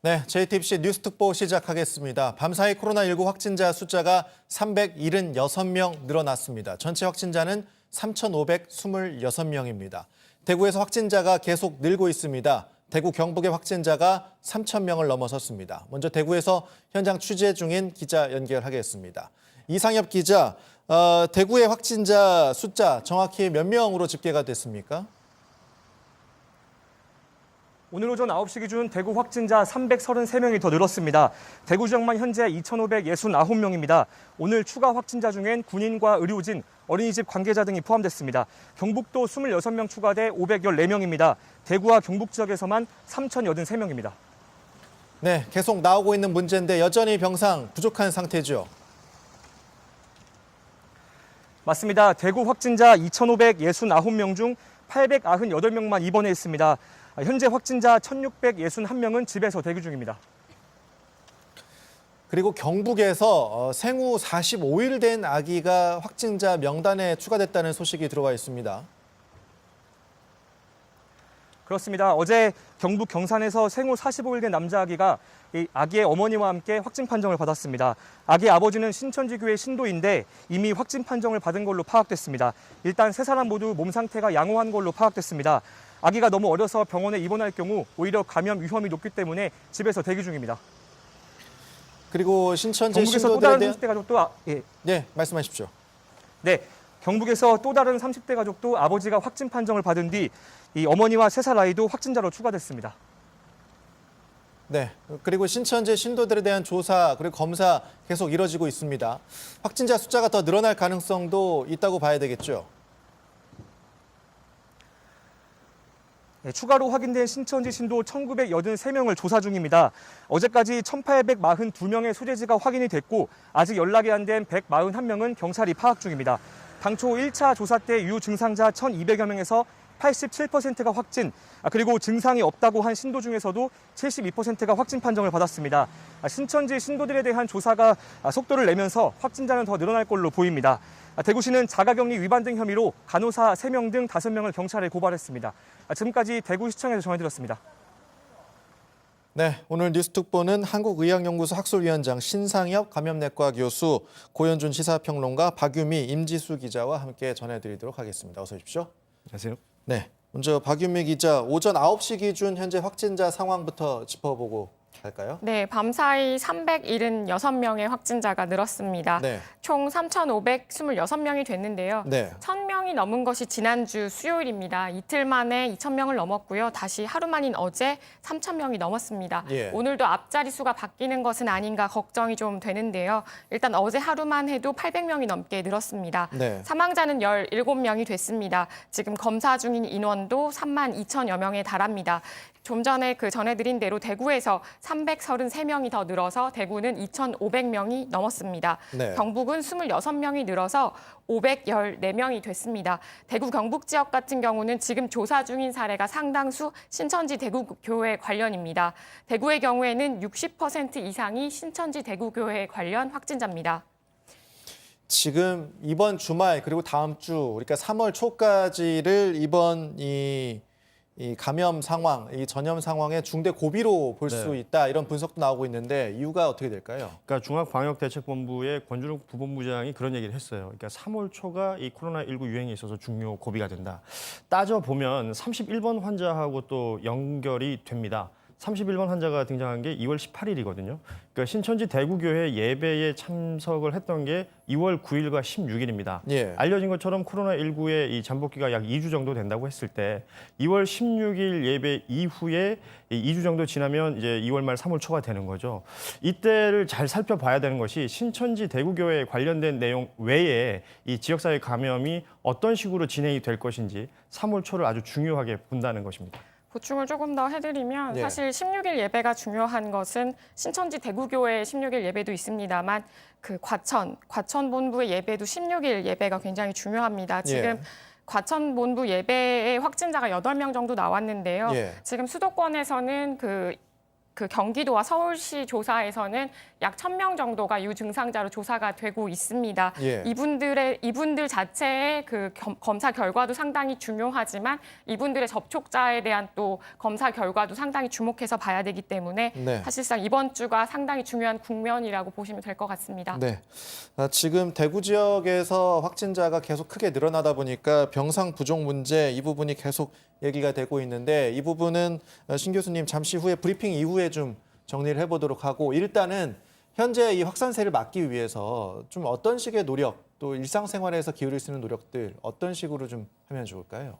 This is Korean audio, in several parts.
네, JTBC 뉴스특보 시작하겠습니다. 밤사이 코로나19 확진자 숫자가 376명 늘어났습니다. 전체 확진자는 3,526명입니다. 대구에서 확진자가 계속 늘고 있습니다. 대구 경북의 확진자가 3,000명을 넘어섰습니다. 먼저 대구에서 현장 취재 중인 기자 연결하겠습니다. 이상엽 기자, 대구의 확진자 숫자 정확히 몇 명으로 집계가 됐습니까? 오늘 오전 9시 기준 대구 확진자 333명이 더 늘었습니다. 대구 지역만 현재 2,569명입니다. 오늘 추가 확진자 중엔 군인과 의료진, 어린이집 관계자 등이 포함됐습니다. 경북도 26명 추가돼 514명입니다. 대구와 경북 지역에서만 3,083명입니다. 네, 계속 나오고 있는 문제인데 여전히 병상 부족한 상태죠. 맞습니다. 대구 확진자 2,569명 중 898명만 입원해 있습니다. 현재 확진자 1,661명은 집에서 대기 중입니다. 그리고 경북에서 생후 45일 된 아기가 확진자 명단에 추가됐다는 소식이 들어와 있습니다. 그렇습니다. 어제 경북 경산에서 생후 45일 된 남자 아기가 이 아기의 어머니와 함께 확진 판정을 받았습니다. 아기 아버지는 신천지교회 신도인데 이미 확진 판정을 받은 걸로 파악됐습니다. 일단 세 사람 모두 몸 상태가 양호한 걸로 파악됐습니다. 아기가 너무 어려서 병원에 입원할 경우 오히려 감염 위험이 높기 때문에 집에서 대기 중입니다. 그리고 신천지 경북에서 또 신도들에 다른 대한 30대 가족도 네, 말씀하십시오. 네, 경북에서 또 다른 30대 가족도 아버지가 확진 판정을 받은 뒤 이 어머니와 3살 아이도 확진자로 추가됐습니다. 네, 그리고 신천지 신도들에 대한 조사 그리고 검사 계속 이뤄지고 있습니다. 확진자 숫자가 더 늘어날 가능성도 있다고 봐야 되겠죠. 네, 추가로 확인된 신천지 신도 1,983명을 조사 중입니다. 어제까지 1,842명의 소재지가 확인이 됐고 아직 연락이 안 된 141명은 경찰이 파악 중입니다. 당초 1차 조사 때 유효 증상자 1,200여 명에서 87%가 확진, 그리고 증상이 없다고 한 신도 중에서도 72%가 확진 판정을 받았습니다. 신천지 신도들에 대한 조사가 속도를 내면서 확진자는 더 늘어날 걸로 보입니다. 대구시는 자가격리 위반 등 혐의로 간호사 3명 등 5명을 경찰에 고발했습니다. 지금까지 대구시청에서 전해드렸습니다. 네, 오늘 뉴스특보는 한국의학연구소 학술위원장 신상엽 감염내과 교수, 고현준 시사평론가, 박유미, 임지수 기자와 함께 전해드리도록 하겠습니다. 어서 오십시오. 안녕하세요. 네, 먼저 박윤미 기자, 오전 9시 기준 현재 확진자 상황부터 짚어보고 갈까요? 네, 밤사이 376명의 확진자가 늘었습니다. 네. 총 3,526명이 됐는데요. 네. 1,000명이 넘은 것이 지난주 수요일입니다. 이틀 만에 2,000명을 넘었고요. 다시 하루 만인 어제 3,000명이 넘었습니다. 예. 오늘도 앞자리 수가 바뀌는 것은 아닌가 걱정이 좀 되는데요. 일단 어제 하루만 해도 800명이 넘게 늘었습니다. 네. 사망자는 17명이 됐습니다. 지금 검사 중인 인원도 32,000여 명에 달합니다. 좀 전에 전해드린 대로 대구에서 333명이 더 늘어서 대구는 2,500명이 넘었습니다. 네. 경북은 26명이 늘어서 514명이 됐습니다. 대구 경북 지역 같은 경우는 지금 조사 중인 사례가 상당수 신천지 대구교회 관련입니다. 대구의 경우에는 60% 이상이 신천지 대구교회 관련 확진자입니다. 지금 이번 주말 그리고 다음 주, 그러니까 3월 초까지를 이번 이 감염 상황, 이 전염 상황의 중대 고비로 볼 수 있다, 이런 분석도 나오고 있는데 이유가 어떻게 될까요? 그러니까 중앙방역대책본부의 권준욱 부본부장이 그런 얘기를 했어요. 그러니까 3월 초가 이 코로나19 유행에 있어서 중요 고비가 된다. 따져보면 31번 환자하고 또 연결이 됩니다. 31번 환자가 등장한 게 2월 18일이거든요. 그러니까 신천지 대구교회 예배에 참석을 했던 게 2월 9일과 16일입니다. 예. 알려진 것처럼 코로나19의 이 잠복기가 약 2주 정도 된다고 했을 때 2월 16일 예배 이후에 2주 정도 지나면 이제 2월 말 3월 초가 되는 거죠. 이때를 잘 살펴봐야 되는 것이 신천지 대구교회에 관련된 내용 외에 이 지역사회 감염이 어떤 식으로 진행이 될 것인지 3월 초를 아주 중요하게 본다는 것입니다. 보충을 조금 더 해드리면 네. 사실 16일 예배가 중요한 것은 신천지 대구교회 16일 예배도 있습니다만 과천 본부의 예배도 16일 예배가 굉장히 중요합니다. 지금 과천 본부 예배의 확진자가 8명 정도 나왔는데요. 예. 지금 수도권에서는 그 경기도와 서울시 조사에서는 약 1,000명 정도가 유증상자로 조사가 되고 있습니다. 예. 이분들 자체의 그 검사 결과도 상당히 중요하지만 이분들의 접촉자에 대한 또 검사 결과도 상당히 주목해서 봐야 되기 때문에 네. 사실상 이번 주가 상당히 중요한 국면이라고 보시면 될 것 같습니다. 네. 지금 대구 지역에서 확진자가 계속 크게 늘어나다 보니까 병상 부족 문제 이 부분이 계속 얘기가 되고 있는데 이 부분은 신 교수님 잠시 후에 브리핑 이후에 좀 정리를 해보도록 하고 일단은 현재 이 확산세를 막기 위해서 좀 어떤 식의 노력 또 일상생활에서 기울일 수 있는 노력들 어떤 식으로 좀 하면 좋을까요?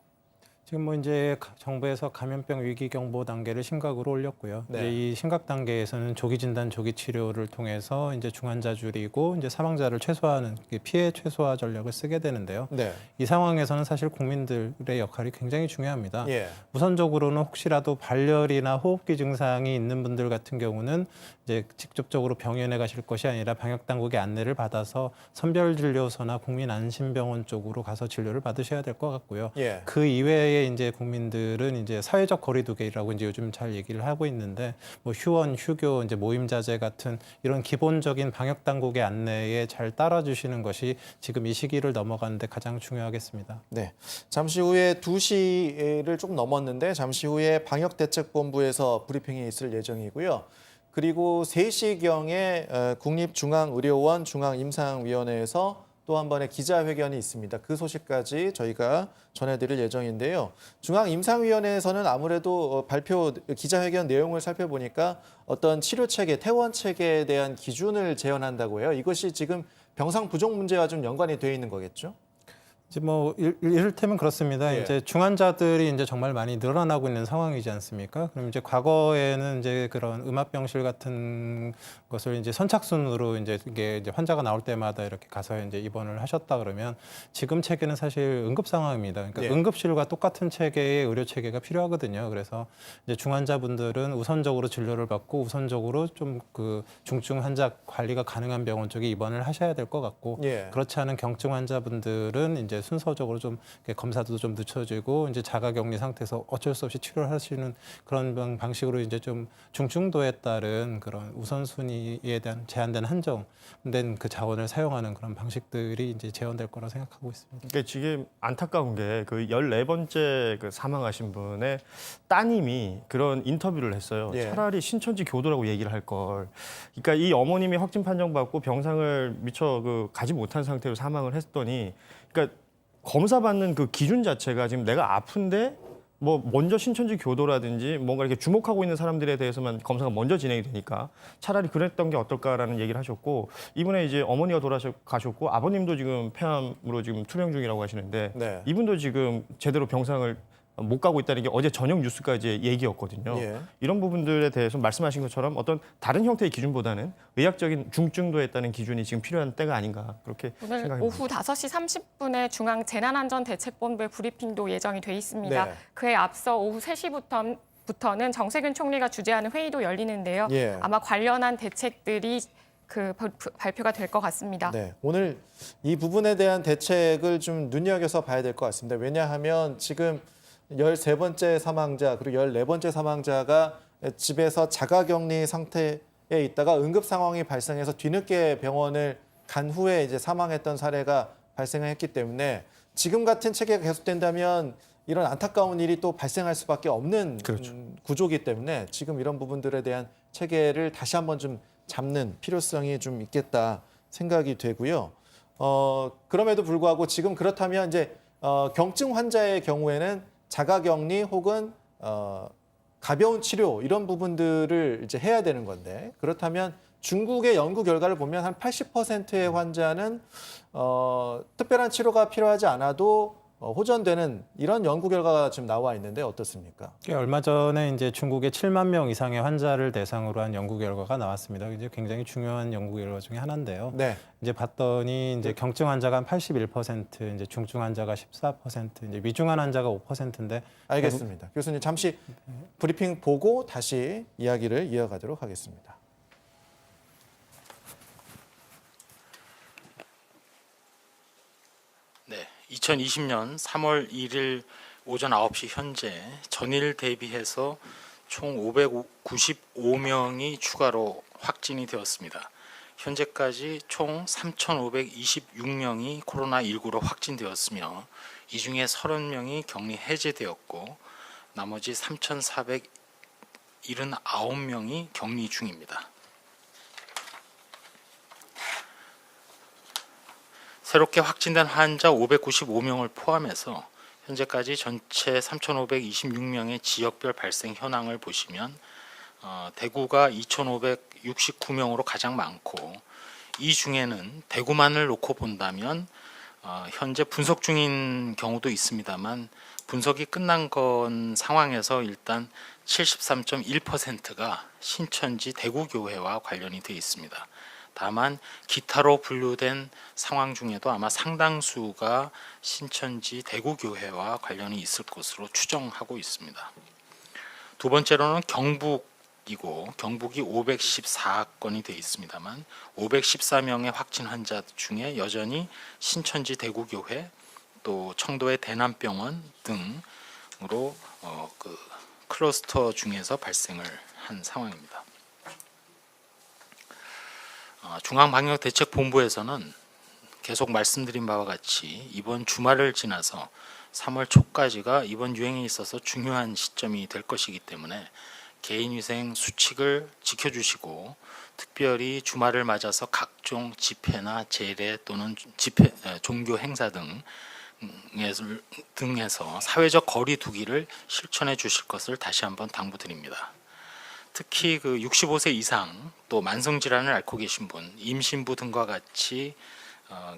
지금 뭐 이제 정부에서 감염병 위기 경보 단계를 심각으로 올렸고요. 네. 이제 이 심각 단계에서는 조기 진단, 조기 치료를 통해서 이제 중환자 줄이고 이제 사망자를 최소화하는 피해 최소화 전략을 쓰게 되는데요. 네. 이 상황에서는 사실 국민들의 역할이 굉장히 중요합니다. 예. 우선적으로는 혹시라도 발열이나 호흡기 증상이 있는 분들 같은 경우는 이제 직접적으로 병원에 가실 것이 아니라 방역 당국의 안내를 받아서 선별진료소나 국민안심병원 쪽으로 가서 진료를 받으셔야 될 것 같고요. 예. 그 이외에 이제 국민들은 이제 사회적 거리두기라고 이제 요즘 잘 얘기를 하고 있는데 뭐 휴원, 휴교, 이제 모임 자제 같은 이런 기본적인 방역 당국의 안내에 잘 따라주시는 것이 지금 이 시기를 넘어가는데 가장 중요하겠습니다. 네. 잠시 후에 2시를 조금 넘었는데 잠시 후에 방역대책본부에서 브리핑이 있을 예정이고요. 그리고 3시경에 국립중앙의료원 중앙임상위원회에서 또 한 번의 기자회견이 있습니다. 그 소식까지 저희가 전해드릴 예정인데요. 중앙임상위원회에서는 아무래도 기자회견 내용을 살펴보니까 어떤 치료체계, 퇴원체계에 대한 기준을 제언한다고 해요. 이것이 지금 병상 부족 문제와 좀 연관이 되어 있는 거겠죠? 이제 뭐 이를테면 그렇습니다. 예. 이제 중환자들이 이제 정말 많이 늘어나고 있는 상황이지 않습니까? 그럼 이제 과거에는 이제 그런 음압병실 같은 것을 이제 선착순으로 이제 이게 이제 환자가 나올 때마다 이렇게 가서 이제 입원을 하셨다 그러면 지금 체계는 사실 응급 상황입니다. 그러니까 예. 응급실과 똑같은 체계의 의료 체계가 필요하거든요. 그래서 이제 중환자분들은 우선적으로 진료를 받고 우선적으로 좀 그 중증 환자 관리가 가능한 병원 쪽에 입원을 하셔야 될 것 같고 예. 그렇지 않은 경증 환자분들은 이제 순서적으로 좀 검사도 좀 늦춰지고 이제 자가격리 상태에서 어쩔 수 없이 치료를 하시는 그런 방식으로 이제 좀 중증도에 따른 그런 우선순위에 대한 제한된 한정된 그 자원을 사용하는 그런 방식들이 이제 재현될 거라 생각하고 있습니다. 그러니까 지금 안타까운 게 그 14번째 그 사망하신 분의 따님이 그런 인터뷰를 했어요. 예. 차라리 신천지 교도라고 얘기를 할 걸. 그러니까 이 어머님이 확진 판정받고 병상을 미처 가지 못한 상태로 사망을 했더니 그러니까 검사 받는 그 기준 자체가 지금 내가 아픈데 뭐 먼저 신천지 교도라든지 뭔가 이렇게 주목하고 있는 사람들에 대해서만 검사가 먼저 진행이 되니까 차라리 그랬던 게 어떨까라는 얘기를 하셨고 이분의 이제 어머니가 돌아가셨고 아버님도 지금 폐암으로 지금 투병 중이라고 하시는데 네. 이분도 지금 제대로 병상을 못 가고 있다는 게 어제 저녁 뉴스까지의 얘기였거든요. 예. 이런 부분들에 대해서 말씀하신 것처럼 어떤 다른 형태의 기준보다는 의학적인 중증도에 따른 기준이 지금 필요한 때가 아닌가 그렇게 오늘 생각합니다. 오후 5시 30분에 중앙재난안전대책본부의 브리핑도 예정이 돼 있습니다. 네. 그에 앞서 오후 3시부터는 정세균 총리가 주재하는 회의도 열리는데요. 예. 아마 관련한 대책들이 발표가 될 것 같습니다. 네, 오늘 이 부분에 대한 대책을 좀 눈여겨서 봐야 될 것 같습니다. 왜냐하면 지금 13번째 사망자 그리고 14번째 사망자가 집에서 자가격리 상태에 있다가 응급 상황이 발생해서 뒤늦게 병원을 간 후에 이제 사망했던 사례가 발생했기 때문에 지금 같은 체계가 계속된다면 이런 안타까운 일이 또 발생할 수밖에 없는 그렇죠. 구조이기 때문에 지금 이런 부분들에 대한 체계를 다시 한번 좀 잡는 필요성이 좀 있겠다 생각이 되고요. 그럼에도 불구하고 지금 그렇다면 이제 경증 환자의 경우에는 자가격리 혹은 가벼운 치료 이런 부분들을 이제 해야 되는 건데 그렇다면 중국의 연구 결과를 보면 한 80%의 환자는 특별한 치료가 필요하지 않아도 호전되는 이런 연구 결과가 지금 나와 있는데 어떻습니까? 얼마 전에 이제 중국의 7만 명 이상의 환자를 대상으로 한 연구 결과가 나왔습니다. 이제 굉장히 중요한 연구 결과 중에 하나인데요. 네. 이제 봤더니 이제 경증 환자가 한 81%, 이제 중증 환자가 14%, 이제 위중한 환자가 5%인데 알겠습니다. 교수님 잠시 브리핑 보고 다시 이야기를 이어가도록 하겠습니다. 네, 2020년 3월 1일 오전 9시 현재 전일 대비해서 총 595명이 추가로 확진이 되었습니다. 현재까지 총 3,526명이 코로나19로 확진되었으며 이 중에 30명이 격리 해제되었고 나머지 3,479명이 격리 중입니다. 새롭게 확진된 환자 595명을 포함해서 현재까지 전체 3,526명의 지역별 발생 현황을 보시면 대구가 2,569명으로 가장 많고 이 중에는 대구만을 놓고 본다면 현재 분석 중인 경우도 있습니다만 분석이 끝난 건 상황에서 일단 73.1%가 신천지 대구교회와 관련이 되어 있습니다. 다만 기타로 분류된 상황 중에도 아마 상당수가 신천지 대구교회와 관련이 있을 것으로 추정하고 있습니다. 두 번째로는 경북이고 경북이 514건이 되어 있습니다만 514명의 확진 환자 중에 여전히 신천지 대구교회 또 청도의 대남병원 등으로 클러스터 중에서 발생을 한 상황입니다. 중앙방역대책본부에서는 계속 말씀드린 바와 같이 이번 주말을 지나서 3월 초까지가 이번 유행에 있어서 중요한 시점이 될 것이기 때문에 개인위생 수칙을 지켜주시고 특별히 주말을 맞아서 각종 집회나 제례 또는 종교 행사 등에서 사회적 거리 두기를 실천해 주실 것을 다시 한번 당부드립니다. 특히 65세 이상 또 만성질환을 앓고 계신 분, 임신부 등과 같이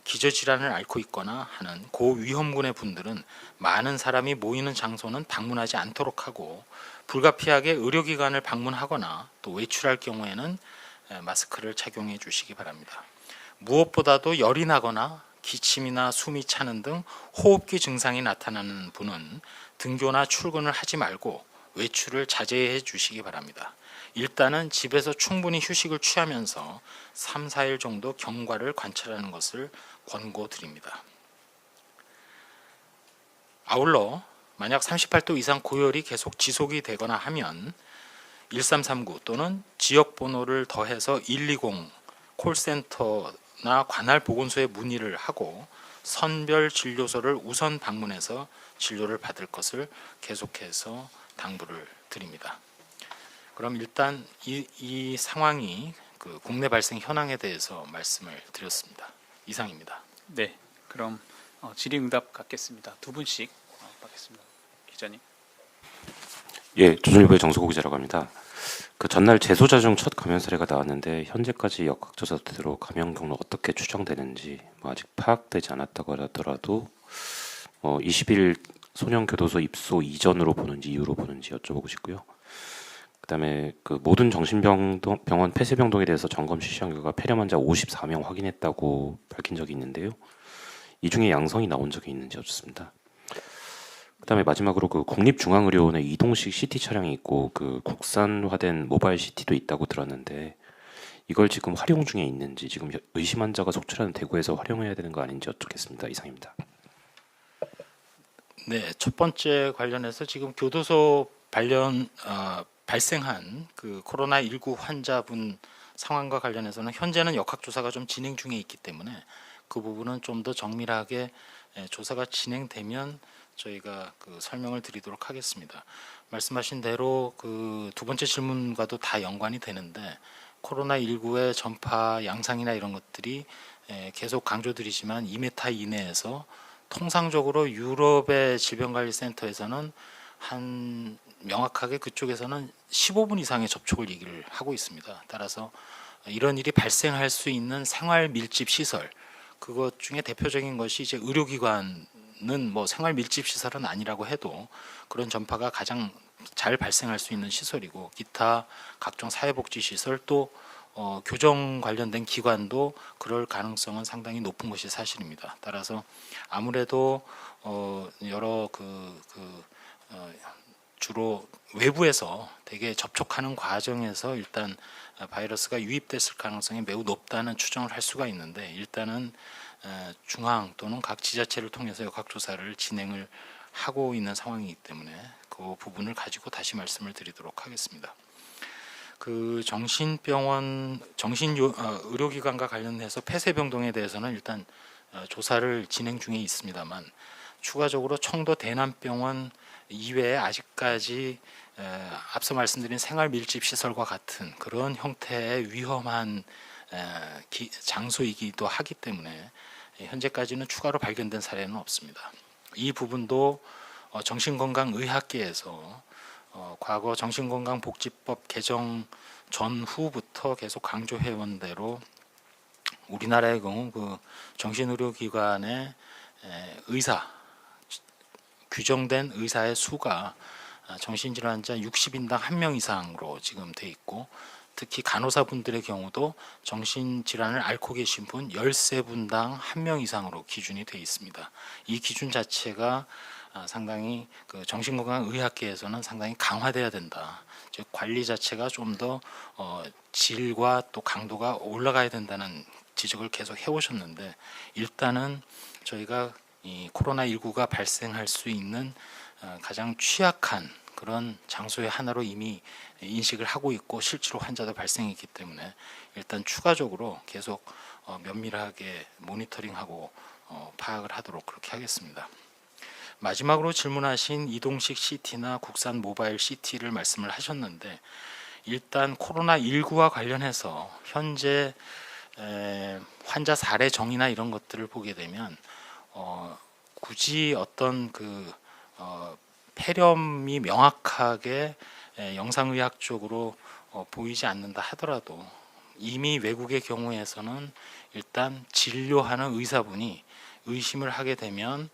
기저질환을 앓고 있거나 하는 고위험군의 분들은 많은 사람이 모이는 장소는 방문하지 않도록 하고 불가피하게 의료기관을 방문하거나 또 외출할 경우에는 마스크를 착용해 주시기 바랍니다. 무엇보다도 열이 나거나 기침이나 숨이 차는 등 호흡기 증상이 나타나는 분은 등교나 출근을 하지 말고 외출을 자제해 주시기 바랍니다. 일단은 집에서 충분히 휴식을 취하면서 3, 4일 정도 경과를 관찰하는 것을 권고드립니다. 아울러 만약 38도 이상 고열이 계속 지속이 되거나 하면 1339 또는 지역번호를 더해서 120 콜센터나 관할 보건소에 문의를 하고 선별 진료소를 우선 방문해서 진료를 받을 것을 계속해서 당부를 드립니다. 그럼 일단 이 상황이 국내 발생 현황에 대해서 말씀을 드렸습니다. 이상입니다. 네, 그럼 질의응답 갖겠습니다. 두 분씩 받겠습니다. 기자님. 예, 조선일보의 정수고 기자라고 합니다. 전날 재소자 중 첫 감염 사례가 나왔는데 현재까지 역학조사대로 감염 경로 어떻게 추정되는지 아직 파악되지 않았다고 하더라도 20일 소년교도소 입소 이전으로 보는지 이후로 보는지 여쭤보고 싶고요. 그다음에 모든 정신병원 폐쇄병동에 대해서 점검 실시한 결과 폐렴 환자 54명 확인했다고 밝힌 적이 있는데요. 이 중에 양성이 나온 적이 있는지 여쭙습니다. 그다음에 마지막으로 국립중앙의료원에 이동식 CT 차량이 있고 국산화된 모바일 CT도 있다고 들었는데 이걸 지금 활용 중에 있는지 지금 의심 환자가 속출하는 대구에서 활용해야 되는 거 아닌지 여쭙겠습니다. 이상입니다. 네, 첫 번째 관련해서 지금 교도소 발생한 코로나19 환자분 상황과 관련해서는 현재는 역학조사가 좀 진행 중에 있기 때문에 그 부분은 좀 더 정밀하게 조사가 진행되면 저희가 설명을 드리도록 하겠습니다. 말씀하신 대로 두 번째 질문과도 다 연관이 되는데 코로나19의 전파 양상이나 이런 것들이 계속 강조드리지만 2m 이내에서 통상적으로 유럽의 질병관리센터에서는 명확하게 그쪽에서는 15분 이상의 접촉을 얘기를 하고 있습니다. 따라서 이런 일이 발생할 수 있는 생활 밀집 시설, 그것 중에 대표적인 것이 이제 의료기관은 생활 밀집 시설은 아니라고 해도 그런 전파가 가장 잘 발생할 수 있는 시설이고 기타 각종 사회복지 시설 또 교정 관련된 기관도 그럴 가능성은 상당히 높은 것이 사실입니다. 따라서 아무래도 여러 주로 외부에서 되게 접촉하는 과정에서 일단 바이러스가 유입됐을 가능성이 매우 높다는 추정을 할 수가 있는데 일단은 중앙 또는 각 지자체를 통해서 역학조사를 진행을 하고 있는 상황이기 때문에 그 부분을 가지고 다시 말씀을 드리도록 하겠습니다. 그 정신병원, 의료기관과 관련해서 폐쇄병동에 대해서는 일단 조사를 진행 중에 있습니다만 추가적으로 청도 대남병원 이외에 아직까지 앞서 말씀드린 생활 밀집 시설과 같은 그런 형태의 위험한 장소이기도 하기 때문에 현재까지는 추가로 발견된 사례는 없습니다. 이 부분도 정신건강의학계에서 과거 정신건강복지법 개정 전후부터 계속 강조해온 대로 우리나라의 경우 그 정신의료기관의 의사, 규정된 의사의 수가 정신질환자 60인당 1명 이상으로 지금 돼 있고, 특히 간호사분들의 경우도 정신질환을 앓고 계신 분 13분당 1명 이상으로 기준이 돼 있습니다. 이 기준 자체가 상당히 그 정신건강의학계에서는 상당히 강화돼야 된다. 즉 관리 자체가 좀 더 질과 또 강도가 올라가야 된다는 지적을 계속 해오셨는데, 일단은 저희가 이 코로나19가 발생할 수 있는 가장 취약한 그런 장소의 하나로 이미 인식을 하고 있고 실제로 환자도 발생했기 때문에 일단 추가적으로 계속 면밀하게 모니터링하고 파악을 하도록 그렇게 하겠습니다. 마지막으로 질문하신 이동식 CT나 국산 모바일 CT를 말씀을 하셨는데, 일단 코로나19와 관련해서 현재 환자 사례 정의나 이런 것들을 보게 되면 굳이 어떤 그 폐렴이 명확하게 영상의학적으로 보이지 않는다 하더라도 이미 외국의 경우에서는 일단 진료하는 의사분이 의심을 하게 되면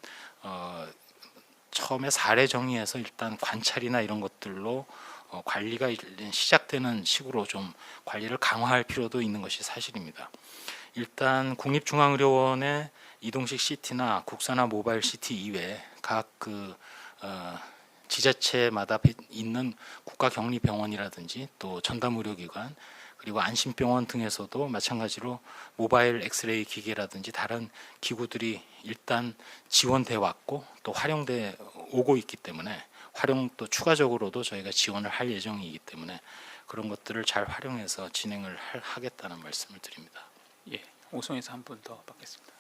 처음에 사례 정의에서 일단 관찰이나 이런 것들로 관리가 시작되는 식으로 좀 관리를 강화할 필요도 있는 것이 사실입니다. 일단 국립중앙의료원의 이동식 CT나 국산화 모바일 CT 이외에 각 그 지자체마다 있는 국가격리병원이라든지 또 전담의료기관 그리고 안심병원 등에서도 마찬가지로 모바일 엑스레이 기계라든지 다른 기구들이 일단 지원돼 왔고 또 활용돼 오고 있기 때문에 활용도 추가적으로도 저희가 지원을 할 예정이기 때문에 그런 것들을 잘 활용해서 진행을 하겠다는 말씀을 드립니다. 예, 오송에서 한 분 더 받겠습니다.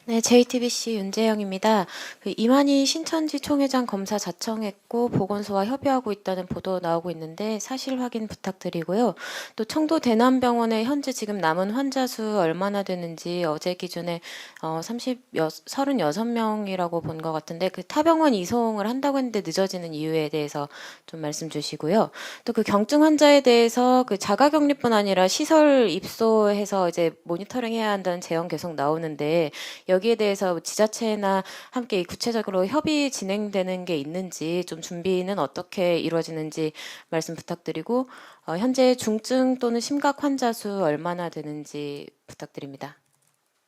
네, JTBC 윤재영입니다. 이만희 신천지 총회장 검사 자청했고 보건소와 협의하고 있다는 보도 나오고 있는데 사실 확인 부탁드리고요. 또 청도 대남병원에 현재 지금 남은 환자 수 얼마나 되는지 어제 기준에 36명이라고 본 것 같은데 그 타병원 이송을 한다고 했는데 늦어지는 이유에 대해서 좀 말씀 주시고요. 또 그 경증 환자에 대해서 그 자가격리뿐 아니라 시설 입소해서 이제 모니터링해야 한다는 제언 계속 나오는데 여기에 대해서 지자체나 함께 구체적으로 협의 진행되는 게 있는지 좀 준비는 어떻게 이루어지는지 말씀 부탁드리고 현재 중증 또는 심각 환자 수 얼마나 되는지 부탁드립니다.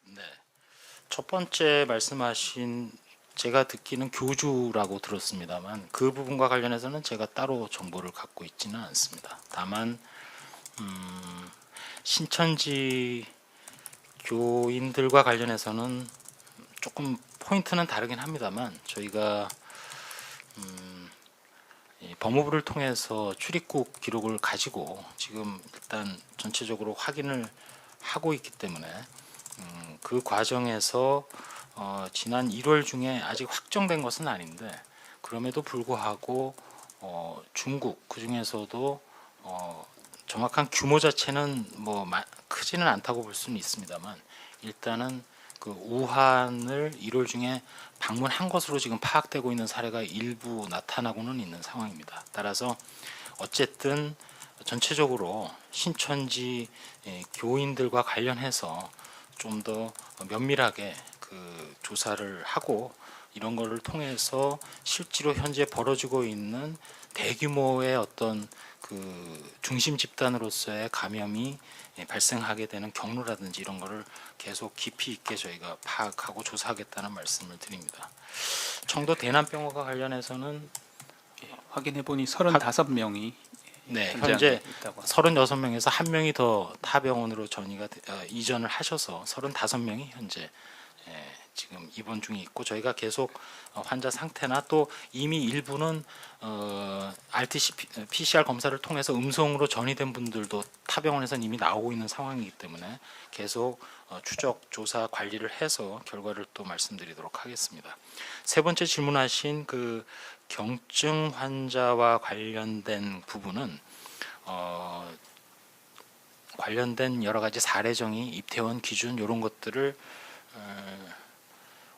네, 첫 번째 말씀하신 제가 듣기는 교주라고 들었습니다만 그 부분과 관련해서는 제가 따로 정보를 갖고 있지는 않습니다. 다만 신천지 교인들과 관련해서는 조금 포인트는 다르긴 합니다만 저희가 법무부를 통해서 출입국 기록을 가지고 지금 일단 전체적으로 확인을 하고 있기 때문에 그 과정에서 지난 1월 중에 아직 확정된 것은 아닌데 그럼에도 불구하고 중국 그 중에서도 정확한 규모 자체는 뭐 크지는 않다고 볼 수는 있습니다만 일단은 그 우한을 1월 중에 방문한 것으로 지금 파악되고 있는 사례가 일부 나타나고는 있는 상황입니다. 따라서 어쨌든 전체적으로 신천지 교인들과 관련해서 좀 더 면밀하게 그 조사를 하고 이런 거를 통해서 실제로 현재 벌어지고 있는 대규모의 어떤 그 중심 집단으로서의 감염이 발생하게 되는 경로라든지 이런 거를 계속 깊이 있게 저희가 파악하고 조사하겠다는 말씀을 드립니다. 청도 대남병원과 관련해서는 확인해 보니 35명이 네, 현재 36명에서 1명이 더 타 병원으로 이전을 하셔서 35명이 현재 지금 입원 중에 있고 저희가 계속 환자 상태나 또 이미 일부는 RT-PCR 검사를 통해서 음성으로 전이된 분들도 타 병원에서는 이미 나오고 있는 상황이기 때문에 계속 추적, 조사, 관리를 해서 결과를 또 말씀드리도록 하겠습니다. 세 번째 질문하신 그 경증 환자와 관련된 부분은 관련된 여러 가지 사례정의, 입퇴원 기준 이런 것들을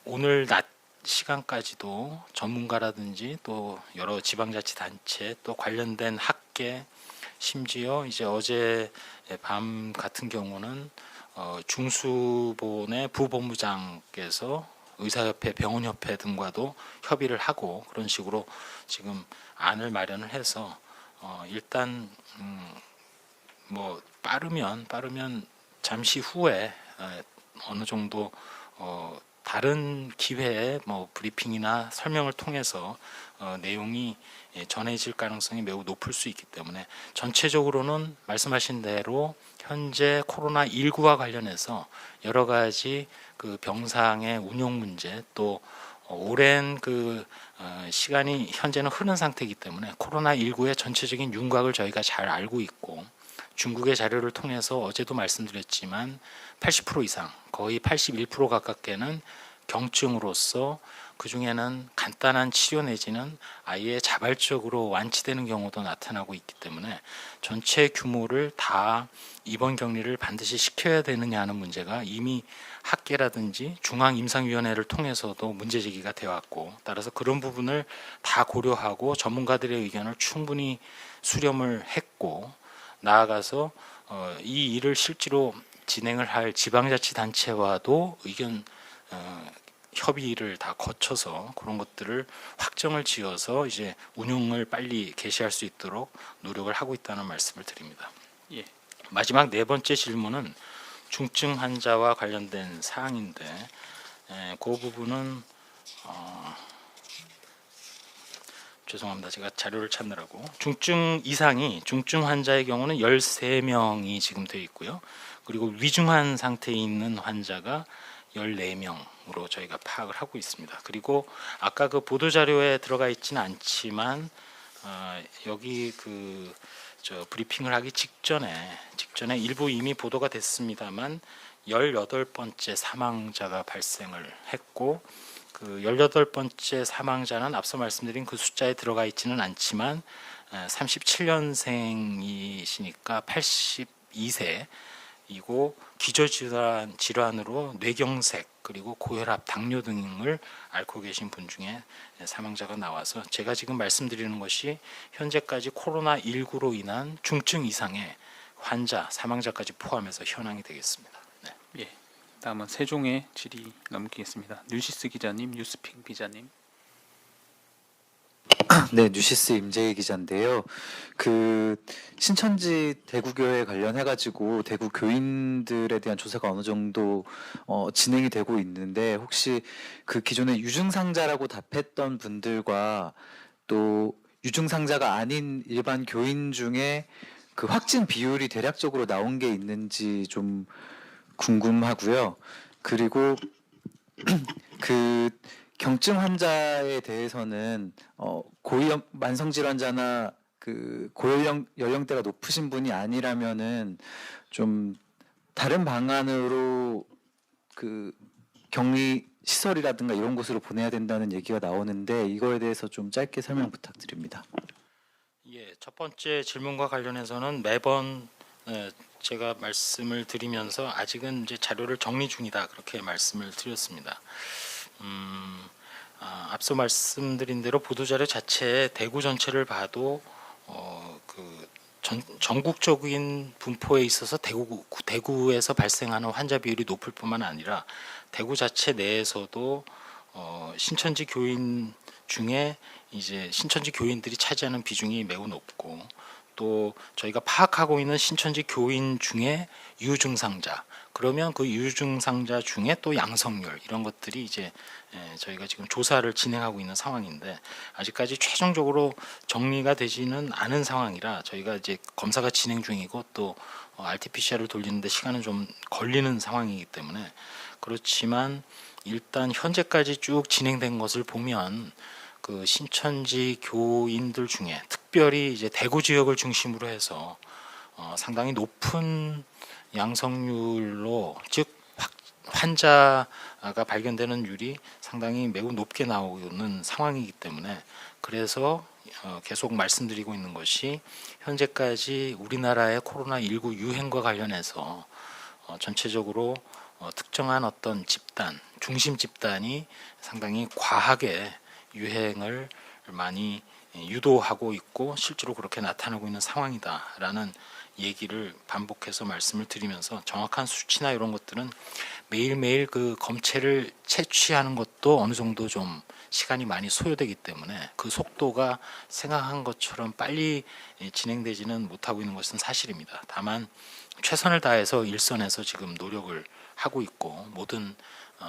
오늘 낮 시간까지도 전문가라든지 또 여러 지방자치단체 또 관련된 학계 심지어 이제 어제 밤 같은 경우는 중수본의 부본부장께서 의사협회, 병원협회 등과도 협의를 하고 그런 식으로 지금 안을 마련을 해서 일단 뭐 빠르면 잠시 후에 어느 정도 다른 기회에 뭐 브리핑이나 설명을 통해서 내용이 전해질 가능성이 매우 높을 수 있기 때문에 전체적으로는 말씀하신 대로 현재 코로나19와 관련해서 여러 가지 그 병상의 운용 문제 또 오랜 그 시간이 현재는 흐른 상태이기 때문에 코로나19의 전체적인 윤곽을 저희가 잘 알고 있고 중국의 자료를 통해서 어제도 말씀드렸지만 80% 이상 거의 81% 가깝게는 경증으로서 그중에는 간단한 치료 내지는 아예 자발적으로 완치되는 경우도 나타나고 있기 때문에 전체 규모를 다 입원 격리를 반드시 시켜야 되느냐 하는 문제가 이미 학계라든지 중앙임상위원회를 통해서도 문제 제기가 되어 왔고 따라서 그런 부분을 다 고려하고 전문가들의 의견을 충분히 수렴을 했고 나아가서 이 일을 실제로 진행을 할 지방자치단체와도 의견 협의를 다 거쳐서 그런 것들을 확정을 지어서 이제 운용을 빨리 개시할 수 있도록 노력을 하고 있다는 말씀을 드립니다. 예. 마지막 네 번째 질문은 중증 환자와 관련된 사항인데 그 부분은 죄송합니다. 제가 자료를 찾느라고 중증 이상이 중증 환자의 경우는 13명이 지금 되어 있고요. 그리고 위중한 상태에 있는 환자가 14명으로 저희가 파악을 하고 있습니다. 그리고 아까 그 보도 자료에 들어가 있지는 않지만 여기 그 브리핑을 하기 직전에 일부 이미 보도가 됐습니다만 18번째 사망자가 발생을 했고 그 18번째 사망자는 앞서 말씀드린 그 숫자에 들어가 있지는 않지만 37년생이시니까 82세이고 기저질환으로 뇌경색 그리고 고혈압, 당뇨 등을 앓고 계신 분 중에 사망자가 나와서 제가 지금 말씀드리는 것이 현재까지 코로나19로 인한 중증 이상의 환자, 사망자까지 포함해서 현황이 되겠습니다. 네. 예. 다음은 세종의 질의 넘기겠습니다. 뉴시스 기자님, 뉴스픽 기자님. 네, 뉴시스 임재희 기자인데요. 그 신천지 대구교회 관련해 가지고 대구 교인들에 대한 조사가 어느 정도 진행이 되고 있는데 혹시 그 기존에 유증상자라고 답했던 분들과 또 유증상자가 아닌 일반 교인 중에 그 확진 비율이 대략적으로 나온 게 있는지 좀 궁금하고요. 그리고 그 경증 환자에 대해서는 고위험 만성 질환자나 그 연령대가 높으신 분이 아니라면은 좀 다른 방안으로 그 격리 시설이라든가 이런 곳으로 보내야 된다는 얘기가 나오는데 이거에 대해서 좀 짧게 설명 부탁드립니다. 예, 첫 번째 질문과 관련해서는 매번 제가 말씀을 드리면서 아직은 이제 자료를 정리 중이다 그렇게 말씀을 드렸습니다. 앞서 말씀드린 대로 보도자료 자체에 대구 전체를 봐도 전국적인 분포에 있어서 대구에서 발생하는 환자 비율이 높을 뿐만 아니라 대구 자체 내에서도 신천지 교인 중에 이제 신천지 교인들이 차지하는 비중이 매우 높고 또 저희가 파악하고 있는 신천지 교인 중에 유증상자 그러면 그 유증상자 중에 또 양성률 이런 것들이 이제 저희가 지금 조사를 진행하고 있는 상황인데 아직까지 최종적으로 정리가 되지는 않은 상황이라 저희가 이제 검사가 진행 중이고 또 RT-PCR을 돌리는데 시간은 좀 걸리는 상황이기 때문에 그렇지만 일단 현재까지 쭉 진행된 것을 보면 그 신천지 교인들 중에 특별히 이제 대구 지역을 중심으로 해서 상당히 높은 양성률로, 즉 환자가 발견되는 율이 상당히 매우 높게 나오는 상황이기 때문에, 그래서 계속 말씀드리고 있는 것이 현재까지 우리나라의 코로나19 유행과 관련해서 전체적으로 특정한 어떤 집단, 중심 집단이 상당히 과하게 유행을 많이 유도하고 있고 실제로 그렇게 나타나고 있는 상황이다라는 얘기를 반복해서 말씀을 드리면서, 정확한 수치나 이런 것들은 매일매일 그 검체를 채취하는 것도 어느 정도 좀 시간이 많이 소요되기 때문에 그 속도가 생각한 것처럼 빨리 진행되지는 못하고 있는 것은 사실입니다. 다만 최선을 다해서 일선에서 지금 노력을 하고 있고, 모든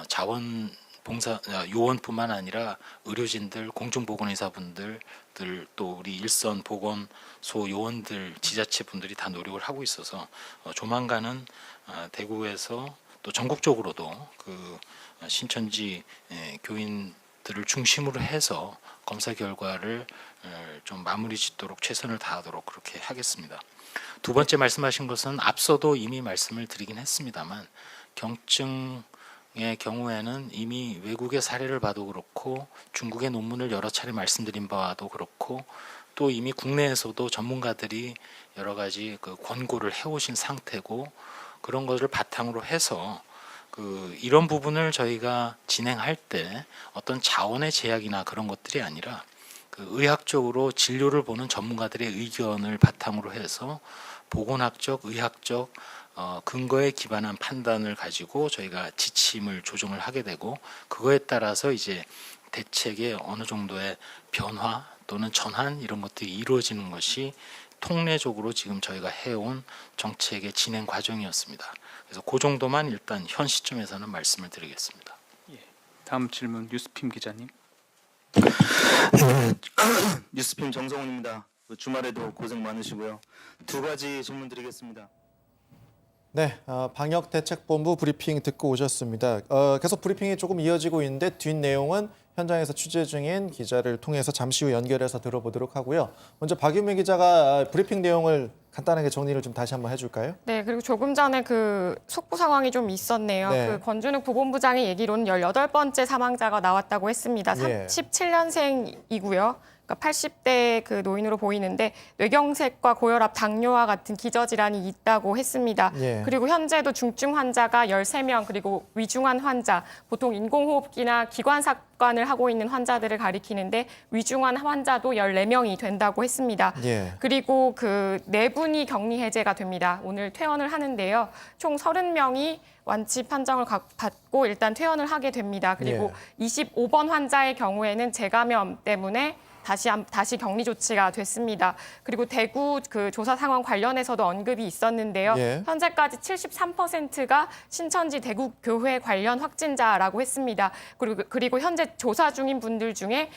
자원봉사 요원뿐만 아니라 의료진들, 공중보건의사분들, 또 우리 일선 보건소 요원들, 지자체 분들이 다 노력을 하고 있어서 조만간은 대구에서 또 전국적으로도 그 신천지 교인들을 중심으로 해서 검사 결과를 좀 마무리 짓도록 최선을 다하도록 그렇게 하겠습니다. 두 번째 말씀하신 것은 앞서도 이미 말씀을 드리긴 했습니다만, 경증의 경우에는 이미 외국의 사례를 봐도 그렇고 중국의 논문을 여러 차례 말씀드린 바도 그렇고, 또 이미 국내에서도 전문가들이 여러 가지 그 권고를 해오신 상태고, 그런 것을 바탕으로 해서 이런 부분을 저희가 진행할 때 어떤 자원의 제약이나 그런 것들이 아니라 의학적으로 진료를 보는 전문가들의 의견을 바탕으로 해서 보건학적, 의학적 근거에 기반한 판단을 가지고 저희가 지침을 조정을 하게 되고, 그거에 따라서 이제 대책의 어느 정도의 변화 또는 전환 이런 것들이 이루어지는 것이 통례적으로 지금 저희가 해온 정책의 진행 과정이었습니다. 그래서 그 정도만 일단 현 시점에서는 말씀을 드리겠습니다. 다음 질문 뉴스핌 기자님. 뉴스핌 정성훈입니다. 주말에도 고생 많으시고요. 두 가지 질문 드리겠습니다. 네, 방역대책본부 브리핑 듣고 오셨습니다. 계속 브리핑이 조금 이어지고 있는데 뒷 내용은 현장에서 취재 중인 기자를 통해서 잠시 후 연결해서 들어보도록 하고요. 먼저 박유미 기자가 브리핑 내용을 간단하게 정리를 좀 다시 한번 해줄까요? 네, 그리고 조금 전에 그 속보 상황이 좀 있었네요. 네. 그 권준욱 부본부장의 얘기로는 18번째 사망자가 나왔다고 했습니다. 예. 17년생이고요. 그러니까 80대 그 노인으로 보이는데 뇌경색과 고혈압, 당뇨와 같은 기저질환이 있다고 했습니다. 예. 그리고 현재도 중증 환자가 13명, 그리고 위중한 환자, 보통 인공호흡기나 기관삭관을 하고 있는 환자들을 가리키는데 위중한 환자도 14명이 된다고 했습니다. 예. 그리고 그 4분이 격리 해제가 됩니다. 오늘 퇴원을 하는데요. 총 30명이 완치 판정을 받고 일단 퇴원을 하게 됩니다. 그리고 25번 환자의 경우에는 재감염 때문에 다시 격리 조치가 됐습니다. 그리고 대구 그 조사 상황 관련해서도 언급이 있었는데요. 예. 현재까지 73%가 신천지 대구 교회 관련 확진자라고 했습니다. 그리고 현재 조사 중인 분들 중에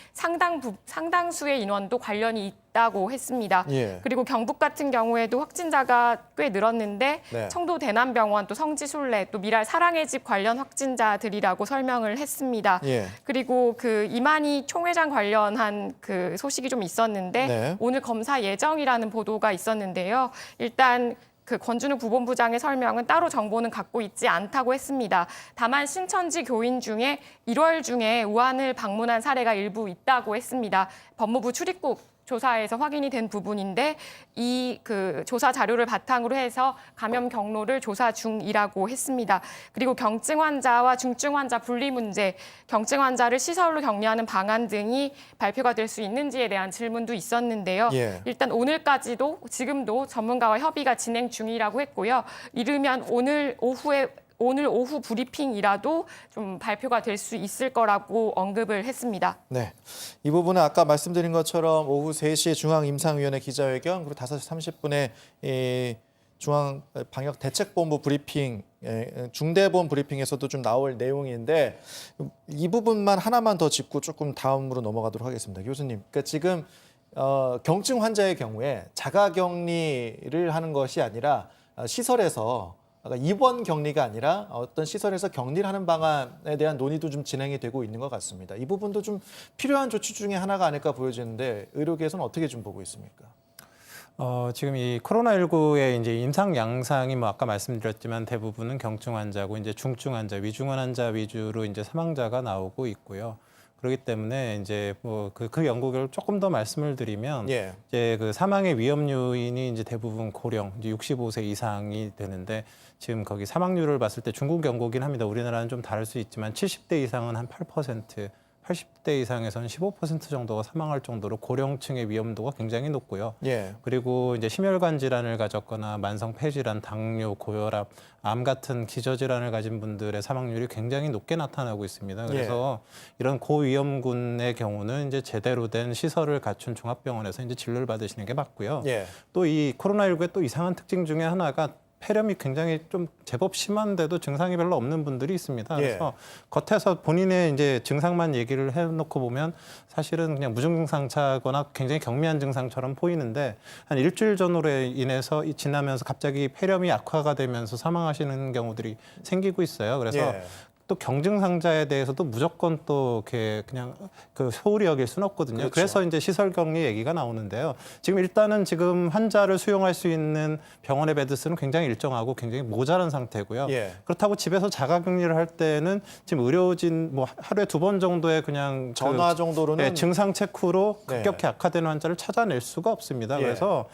상당수의 인원도 관련이 있다고 했습니다. 예. 그리고 경북 같은 경우에도 확진자가 꽤 늘었는데 네. 청도 대남병원, 또 성지순례, 또 미랄 사랑의 집 관련 확진자들이라고 설명을 했습니다. 예. 그리고 그 이만희 총회장 관련한 그 소식이 좀 있었는데 네. 오늘 검사 예정이라는 보도가 있었는데요. 일단 그 권준욱 부본부장의 설명은 따로 정보는 갖고 있지 않다고 했습니다. 다만 신천지 교인 중에 1월 중에 우한을 방문한 사례가 일부 있다고 했습니다. 법무부 출입국 조사에서 확인이 된 부분인데 이 그 조사 자료를 바탕으로 해서 감염 경로를 조사 중이라고 했습니다. 그리고 경증 환자와 중증 환자 분리 문제, 경증 환자를 시설로 격리하는 방안 등이 발표가 될 수 있는지에 대한 질문도 있었는데요. 예. 일단 오늘까지도 지금도 전문가와 협의가 진행 중이라고 했고요. 이르면 오늘 오후 브리핑이라도 좀 발표가 될 수 있을 거라고 언급을 했습니다. 네, 이 부분은 아까 말씀드린 것처럼 오후 3시 중앙임상위원회 기자회견, 그리고 5시 30분에 이 중앙방역대책본부 브리핑, 중대본 브리핑에서도 좀 나올 내용인데 이 부분만 하나만 더 짚고 조금 다음으로 넘어가도록 하겠습니다. 교수님, 그러니까 지금 경증 환자의 경우에 자가격리를 하는 것이 아니라 시설에서 입원 격리가 아니라 어떤 시설에서 격리를 하는 방안에 대한 논의도 좀 진행이 되고 있는 것 같습니다. 이 부분도 좀 필요한 조치 중에 하나가 아닐까 보여지는데 의료계에서는 어떻게 좀 보고 있습니까? 지금 이 코로나19의 이제 임상 양상이 뭐 아까 말씀드렸지만 대부분은 경증 환자고 이제 중증 환자, 위중한 환자 위주로 이제 사망자가 나오고 있고요. 그렇기 때문에 이제 뭐 그 연구 결과 조금 더 말씀을 드리면 예. 이제 그 사망의 위험 요인이 이제 대부분 고령, 이제 65세 이상이 되는데 지금 거기 사망률을 봤을 때 중국 연구긴 합니다. 우리나라는 좀 다를 수 있지만 70대 이상은 한 8%, 80대 이상에서는 15% 정도가 사망할 정도로 고령층의 위험도가 굉장히 높고요. 예. 그리고 이제 심혈관 질환을 가졌거나 만성 폐질환, 당뇨, 고혈압, 암 같은 기저질환을 가진 분들의 사망률이 굉장히 높게 나타나고 있습니다. 그래서 이런 고위험군의 경우는 이제 제대로 된 시설을 갖춘 종합병원에서 이제 진료를 받으시는 게 맞고요. 예. 또 이 코로나19의 또 이상한 특징 중에 하나가 폐렴이 굉장히 좀 제법 심한데도 증상이 별로 없는 분들이 있습니다. 그래서 겉에서 본인의 이제 증상만 얘기를 해놓고 보면 사실은 그냥 무증상차거나 굉장히 경미한 증상처럼 보이는데 한 일주일 전으로 인해서 지나면서 갑자기 폐렴이 악화가 되면서 사망하시는 경우들이 생기고 있어요. 그래서 또 경증상자에 대해서도 무조건 또 이렇게 그냥 그 소홀히 여길 수는 없거든요. 그렇죠. 그래서 이제 시설 격리 얘기가 나오는데요. 지금 일단은 지금 환자를 수용할 수 있는 병원의 베드수는 굉장히 일정하고 굉장히 모자란 상태고요. 그렇다고 집에서 자가 격리를 할 때는 지금 의료진 뭐 하루에 2번 정도의 그냥 전화 정도로는 증상 체크로 급격히 악화되는 환자를 찾아낼 수가 없습니다. 그래서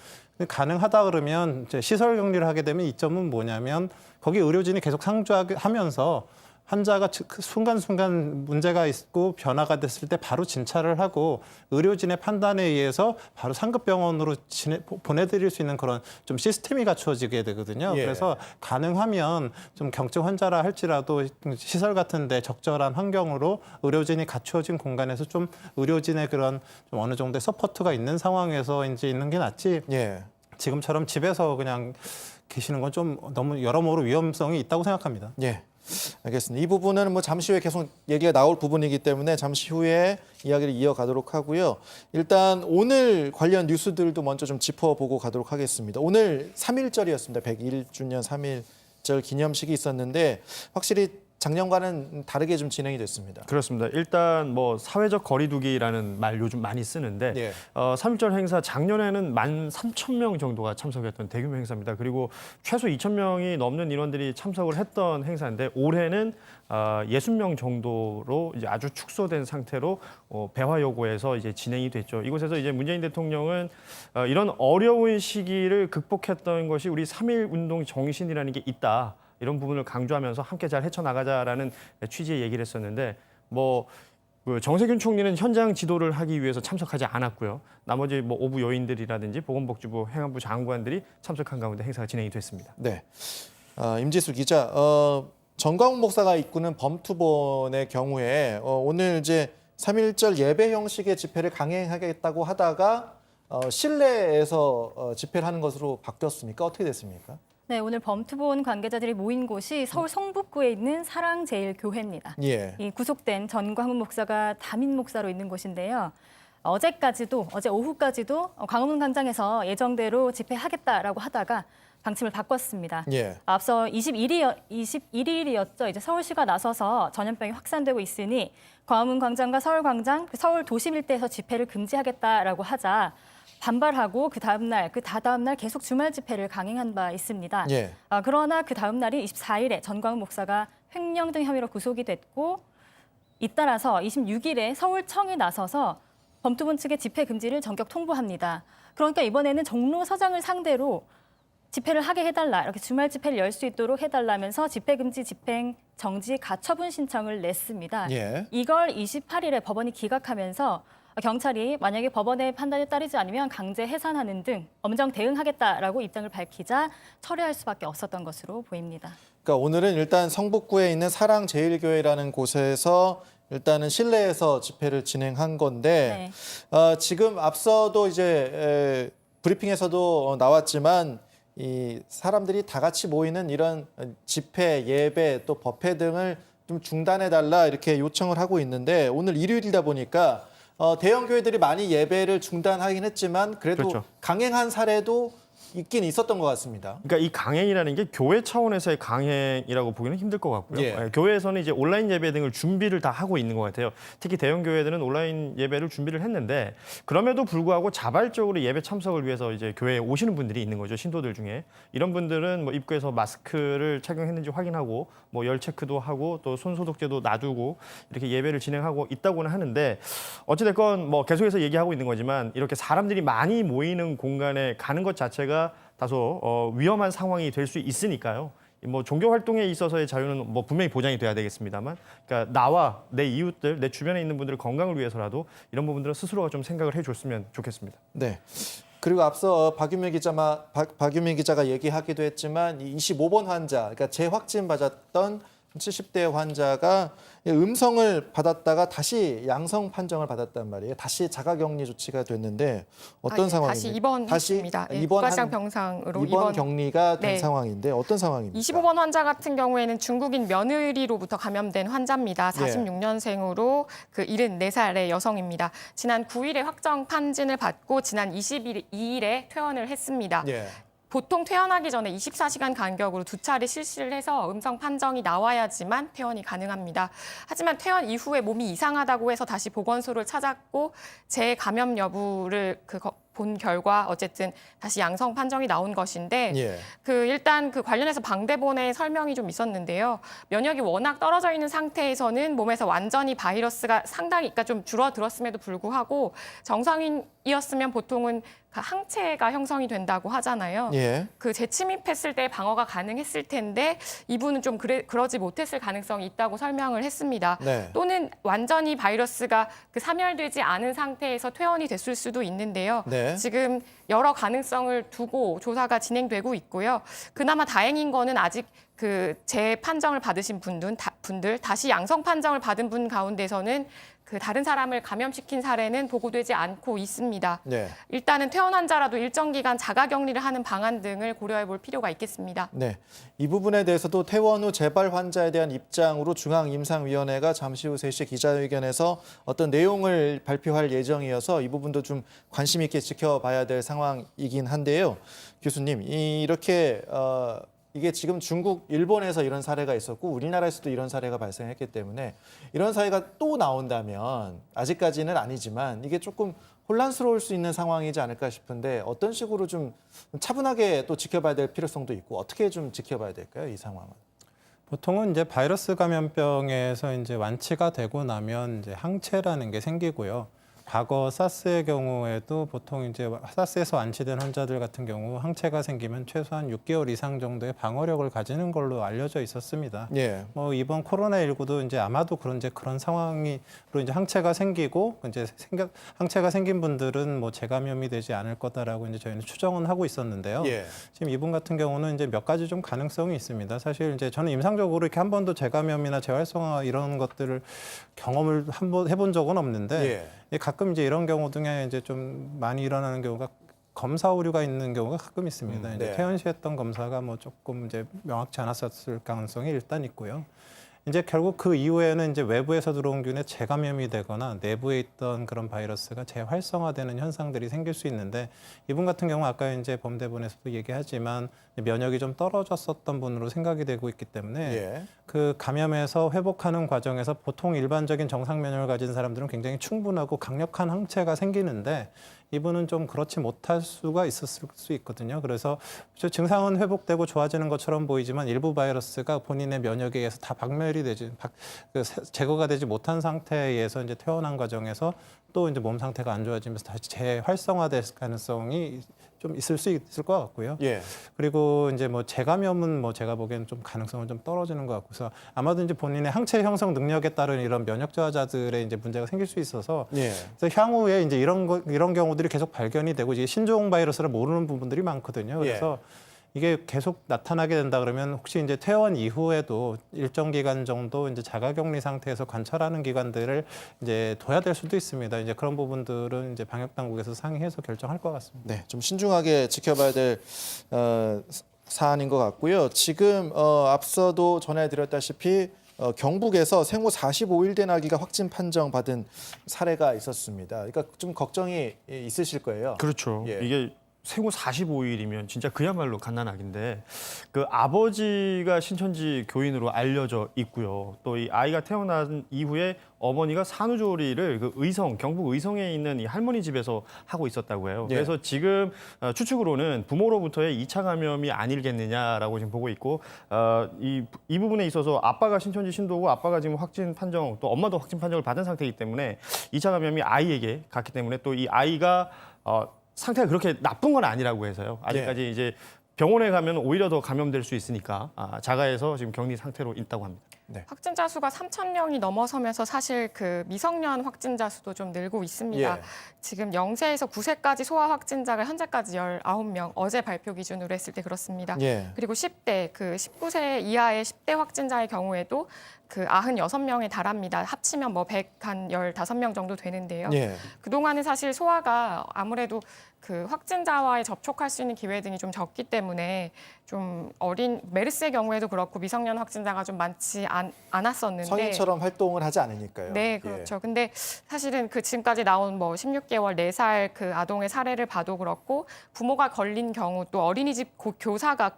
가능하다 그러면 이제 시설 격리를 하게 되면 이점은 뭐냐면 거기 의료진이 계속 상주하면서 환자가 그 순간순간 문제가 있고 변화가 됐을 때 바로 진찰을 하고 의료진의 판단에 의해서 바로 상급병원으로 보내드릴 수 있는 그런 좀 시스템이 갖추어지게 되거든요. 그래서 가능하면 좀 경증 환자라 할지라도 시설 같은 데 적절한 환경으로 의료진이 갖추어진 공간에서 좀 의료진의 그런 좀 어느 정도의 서포트가 있는 상황에서 이제 있는 게 낫지. 지금처럼 집에서 그냥 계시는 건 좀 너무 여러모로 위험성이 있다고 생각합니다. 알겠습니다. 이 부분은 뭐 잠시 후에 계속 얘기가 나올 부분이기 때문에 잠시 후에 이야기를 이어가도록 하고요. 일단 오늘 관련 뉴스들도 먼저 좀 짚어보고 가도록 하겠습니다. 오늘 3.1절이었습니다. 101주년 3.1절 기념식이 있었는데 확실히 작년과는 다르게 좀 진행이 됐습니다. 그렇습니다. 일단 뭐 사회적 거리두기라는 말 요즘 많이 쓰는데 3.1절 행사 작년에는 13,000명 정도가 참석했던 대규모 행사입니다. 그리고 최소 2,000명이 넘는 인원들이 참석을 했던 행사인데 올해는 60명 정도로 이제 아주 축소된 상태로 배화여고에서 이제 진행이 됐죠. 이곳에서 이제 문재인 대통령은 이런 어려운 시기를 극복했던 것이 우리 3.1 운동 정신이라는 게 있다. 이런 부분을 강조하면서 함께 잘 헤쳐나가자라는 취지의 얘기를 했었는데 그 정세균 총리는 현장 지도를 하기 위해서 참석하지 않았고요. 나머지 뭐 오부 요인들이라든지 보건복지부, 행안부 장관들이 참석한 가운데 행사가 진행이 됐습니다. 네, 임지수 기자, 정광훈 목사가 이끄는 범투본의 경우에 오늘 이제 3.1절 예배 형식의 집회를 강행하겠다고 하다가 실내에서 집회를 하는 것으로 바뀌었습니까? 어떻게 됐습니까? 네, 오늘 범투본 관계자들이 모인 곳이 서울 성북구에 있는 사랑제일교회입니다. 이 구속된 전광훈 목사가 담임 목사로 있는 곳인데요. 어제 오후까지도 광화문 광장에서 예정대로 집회하겠다라고 하다가 방침을 바꿨습니다. 앞서 21일이었죠. 이제 서울시가 나서서 전염병이 확산되고 있으니 광화문 광장과 서울광장, 서울 도심 일대에서 집회를 금지하겠다라고 하자 반발하고 그 다음날 계속 주말 집회를 강행한 바 있습니다. 그러나 그 다음날이 24일에 전광훈 목사가 횡령 등 혐의로 구속이 됐고 잇따라서 26일에 서울청이 나서서 범투본 측의 집회 금지를 전격 통보합니다. 그러니까 이번에는 종로서장을 상대로 집회를 하게 해달라, 이렇게 주말 집회를 열 수 있도록 해달라면서 집회금지 집행 정지 가처분 신청을 냈습니다. 이걸 28일에 법원이 기각하면서 경찰이 만약에 법원의 판단에 따르지 않으면 강제 해산하는 등 엄정 대응하겠다라고 입장을 밝히자 철회할 수밖에 없었던 것으로 보입니다. 그러니까 오늘은 일단 성북구에 있는 사랑제일교회라는 곳에서 일단은 실내에서 집회를 진행한 건데 지금 앞서도 이제 브리핑에서도 나왔지만 이 사람들이 다 같이 모이는 이런 집회, 예배, 또 법회 등을 좀 중단해달라 이렇게 요청을 하고 있는데 오늘 일요일이다 보니까 대형 교회들이 많이 예배를 중단하긴 했지만 그래도 강행한 사례도 있긴 있었던 것 같습니다. 그러니까 이 강행이라는 게 교회 차원에서의 강행이라고 보기는 힘들 것 같고요. 예. 교회에서는 이제 온라인 예배 등을 준비를 다 하고 있는 것 같아요. 특히 대형 교회들은 온라인 예배를 준비를 했는데 그럼에도 불구하고 자발적으로 예배 참석을 위해서 이제 교회에 오시는 분들이 있는 거죠. 신도들 중에 이런 분들은 뭐 입구에서 마스크를 착용했는지 확인하고 뭐 열 체크도 하고 또 손 소독제도 놔두고 이렇게 예배를 진행하고 있다고는 하는데 어찌됐건 뭐 계속해서 얘기하고 있는 거지만 이렇게 사람들이 많이 모이는 공간에 가는 것 자체가 다소 위험한 상황이 될 수 있으니까요. 뭐 종교 활동에 있어서의 자유는 뭐 분명히 보장이 돼야 되겠습니다만, 그러니까 나와 내 이웃들, 내 주변에 있는 분들의 건강을 위해서라도 이런 부분들은 스스로가 좀 생각을 해줬으면 좋겠습니다. 네. 그리고 앞서 박유민 기자가 얘기하기도 했지만 이 25번 환자, 그러니까 재확진 받았던 70대 환자가 음성을 받았다가 다시 양성 판정을 받았단 말이에요. 다시 자가격리 조치가 됐는데 어떤 상황입니까? 다시 입원했습니다. 예, 국가시장 병상으로 입원 격리가 된 네. 상황인데 어떤 상황입니까? 25번 환자 같은 경우에는 중국인 며느리로부터 감염된 환자입니다. 46년생으로 그 74살의 여성입니다. 지난 9일에 확정 판진을 받고 지난 22일에 퇴원을 했습니다. 예. 보통 퇴원하기 전에 24시간 간격으로 2차례 실시를 해서 음성 판정이 나와야지만 퇴원이 가능합니다. 하지만 퇴원 이후에 몸이 이상하다고 해서 다시 보건소를 찾았고 재감염 여부를 본 결과 어쨌든 다시 양성 판정이 나온 것인데 예. 일단 관련해서 방대본에 설명이 좀 있었는데요. 면역이 워낙 떨어져 있는 상태에서는 몸에서 완전히 바이러스가 상당히 그러니까 좀 줄어들었음에도 불구하고 정상인이었으면 보통은 항체가 형성이 된다고 하잖아요. 예. 재침입했을 때 방어가 가능했을 텐데 이분은 좀 그러지 못했을 가능성이 있다고 설명을 했습니다. 네. 또는 완전히 바이러스가 사멸되지 않은 상태에서 퇴원이 됐을 수도 있는데요. 네. 지금 여러 가능성을 두고 조사가 진행되고 있고요. 그나마 다행인 거는 아직 재판정을 받으신 분들 다시 양성 판정을 받은 분 가운데서는 다른 사람을 감염시킨 사례는 보고되지 않고 있습니다. 네. 일단은 퇴원 환자라도 일정 기간 자가격리를 하는 방안 등을 고려해 볼 필요가 있겠습니다. 네, 이 부분에 대해서도 퇴원 후 재발 환자에 대한 입장으로 중앙임상위원회가 잠시 후 3시 기자회견에서 어떤 내용을 발표할 예정이어서 이 부분도 좀 관심 있게 지켜봐야 될 상황이긴 한데요. 교수님, 이게 지금 중국, 일본에서 이런 사례가 있었고 우리나라에서도 이런 사례가 발생했기 때문에 이런 사례가 또 나온다면 아직까지는 아니지만 이게 조금 혼란스러울 수 있는 상황이지 않을까 싶은데 어떤 식으로 좀 차분하게 또 지켜봐야 될 필요성도 있고 어떻게 좀 지켜봐야 될까요, 이 상황은? 보통은 이제 바이러스 감염병에서 이제 완치가 되고 나면 이제 항체라는 게 생기고요. 과거 사스의 경우에도 보통 이제 사스에서 완치된 환자들 같은 경우 항체가 생기면 최소한 6개월 이상 정도의 방어력을 가지는 걸로 알려져 있었습니다. 예. 뭐 이번 코로나19도 이제 아마도 그런 상황으로 이제 항체가 생기고 항체가 생긴 분들은 뭐 재감염이 되지 않을 거다라고 이제 저희는 추정은 하고 있었는데요. 예. 지금 이분 같은 경우는 이제 몇 가지 좀 가능성이 있습니다. 사실 이제 저는 임상적으로 이렇게 한 번도 재감염이나 재활성화 이런 것들을 경험을 한번 해본 적은 없는데 가끔 이제 이런 경우 등에 이제 좀 많이 일어나는 경우가 검사 오류가 있는 경우가 가끔 있습니다. 이제 퇴원 시 했던 검사가 뭐 조금 이제 명확치 않았었을 가능성이 일단 있고요. 이제 결국 그 이후에는 이제 외부에서 들어온 균에 재감염이 되거나 내부에 있던 그런 바이러스가 재활성화되는 현상들이 생길 수 있는데 이분 같은 경우 아까 이제 범대본에서도 얘기하지만 면역이 좀 떨어졌었던 분으로 생각이 되고 있기 때문에 그 감염에서 회복하는 과정에서 보통 일반적인 정상 면역을 가진 사람들은 굉장히 충분하고 강력한 항체가 생기는데 이분은 좀 그렇지 못할 수가 있었을 수 있거든요. 그래서 증상은 회복되고 좋아지는 것처럼 보이지만 일부 바이러스가 본인의 면역에 의해서 다 제거가 되지 못한 상태에 의해서 이제 퇴원한 과정에서 또 이제 몸 상태가 안 좋아지면서 다시 재활성화될 가능성이 좀 있을 수 있을 것 같고요. 그리고 이제 뭐 재감염은 뭐 제가 보기에는 좀 가능성은 좀 떨어지는 것 같고서 아마도 이제 본인의 항체 형성 능력에 따른 이런 면역 저하자들의 이제 문제가 생길 수 있어서 그래서 향후에 이제 이런 경우들이 계속 발견이 되고 이제 신종 바이러스를 모르는 부분들이 많거든요. 그래서 이게 계속 나타나게 된다 그러면 혹시 이제 퇴원 이후에도 일정 기간 정도 이제 자가격리 상태에서 관찰하는 기간들을 이제 둬야 될 수도 있습니다. 이제 그런 부분들은 이제 방역 당국에서 상의해서 결정할 것 같습니다. 네, 좀 신중하게 지켜봐야 될 사안인 것 같고요. 지금 앞서도 전해드렸다시피 경북에서 생후 45일 된 아기가 확진 판정받은 사례가 있었습니다. 그러니까 좀 걱정이 있으실 거예요. 그렇죠. 예. 이게 생후 45일이면 진짜 그야말로 갓난아기인데 그 아버지가 신천지 교인으로 알려져 있고요. 또 이 아이가 태어난 이후에 어머니가 산후조리를 그 경북 의성에 있는 이 할머니 집에서 하고 있었다고 해요. 예. 그래서 지금 추측으로는 부모로부터의 2차 감염이 아니겠느냐라고 지금 보고 있고 이 부분에 있어서 아빠가 신천지 신도고 아빠가 지금 확진 판정 또 엄마도 확진 판정을 받은 상태이기 때문에 2차 감염이 아이에게 갔기 때문에 또 이 아이가 상태가 그렇게 나쁜 건 아니라고 해서요. 아직까지 이제 병원에 가면 오히려 더 감염될 수 있으니까 자가에서 지금 격리 상태로 있다고 합니다. 네. 확진자 수가 3,000명이 넘어서면서 사실 그 미성년 확진자 수도 좀 늘고 있습니다. 예. 지금 0세에서 9세까지 소아 확진자가 현재까지 19명, 어제 발표 기준으로 했을 때 그렇습니다. 예. 그리고 10대, 그 19세 이하의 10대 확진자의 경우에도 그 96명에 달합니다. 합치면 뭐 115명 정도 되는데요. 예. 그동안은 사실 소아가 아무래도 그 확진자와의 접촉할 수 있는 기회 등이 좀 적기 때문에 좀 어린 메르스의 경우에도 그렇고 미성년 확진자가 좀 많지 않았었는데 성인처럼 활동을 하지 않으니까요. 네, 그렇죠. 근데 사실은 그 지금까지 나온 뭐 16개월 4살 그 아동의 사례를 봐도 그렇고 부모가 걸린 경우 또 어린이집 교사가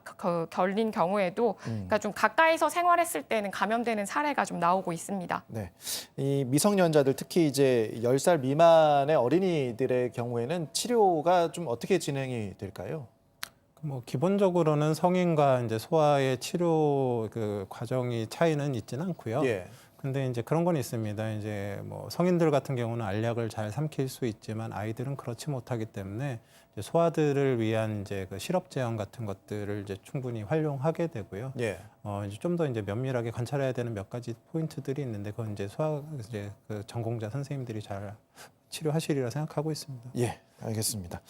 걸린 경우에도 그러니까 좀 가까이서 생활했을 때는 감염되는 사례가 좀 나오고 있습니다. 네. 이 미성년자들 특히 이제 10살 미만의 어린이들의 경우에는 치료가 좀 어떻게 진행이 될까요? 뭐 기본적으로는 성인과 이제 소아의 치료 그 과정이 차이는 있지는 않고요. 예. 근데 이제 그런 건 있습니다. 이제 뭐 성인들 같은 경우는 알약을 잘 삼킬 수 있지만 아이들은 그렇지 못하기 때문에 이제 소아들을 위한 이제 그 시럽 제형 같은 것들을 이제 충분히 활용하게 되고요. 예. 이제 좀 더 이제 면밀하게 관찰해야 되는 몇 가지 포인트들이 있는데 그건 이제 소아 이제 그 전공자 선생님들이 잘 치료하시리라 생각하고 있습니다. 예, 알겠습니다.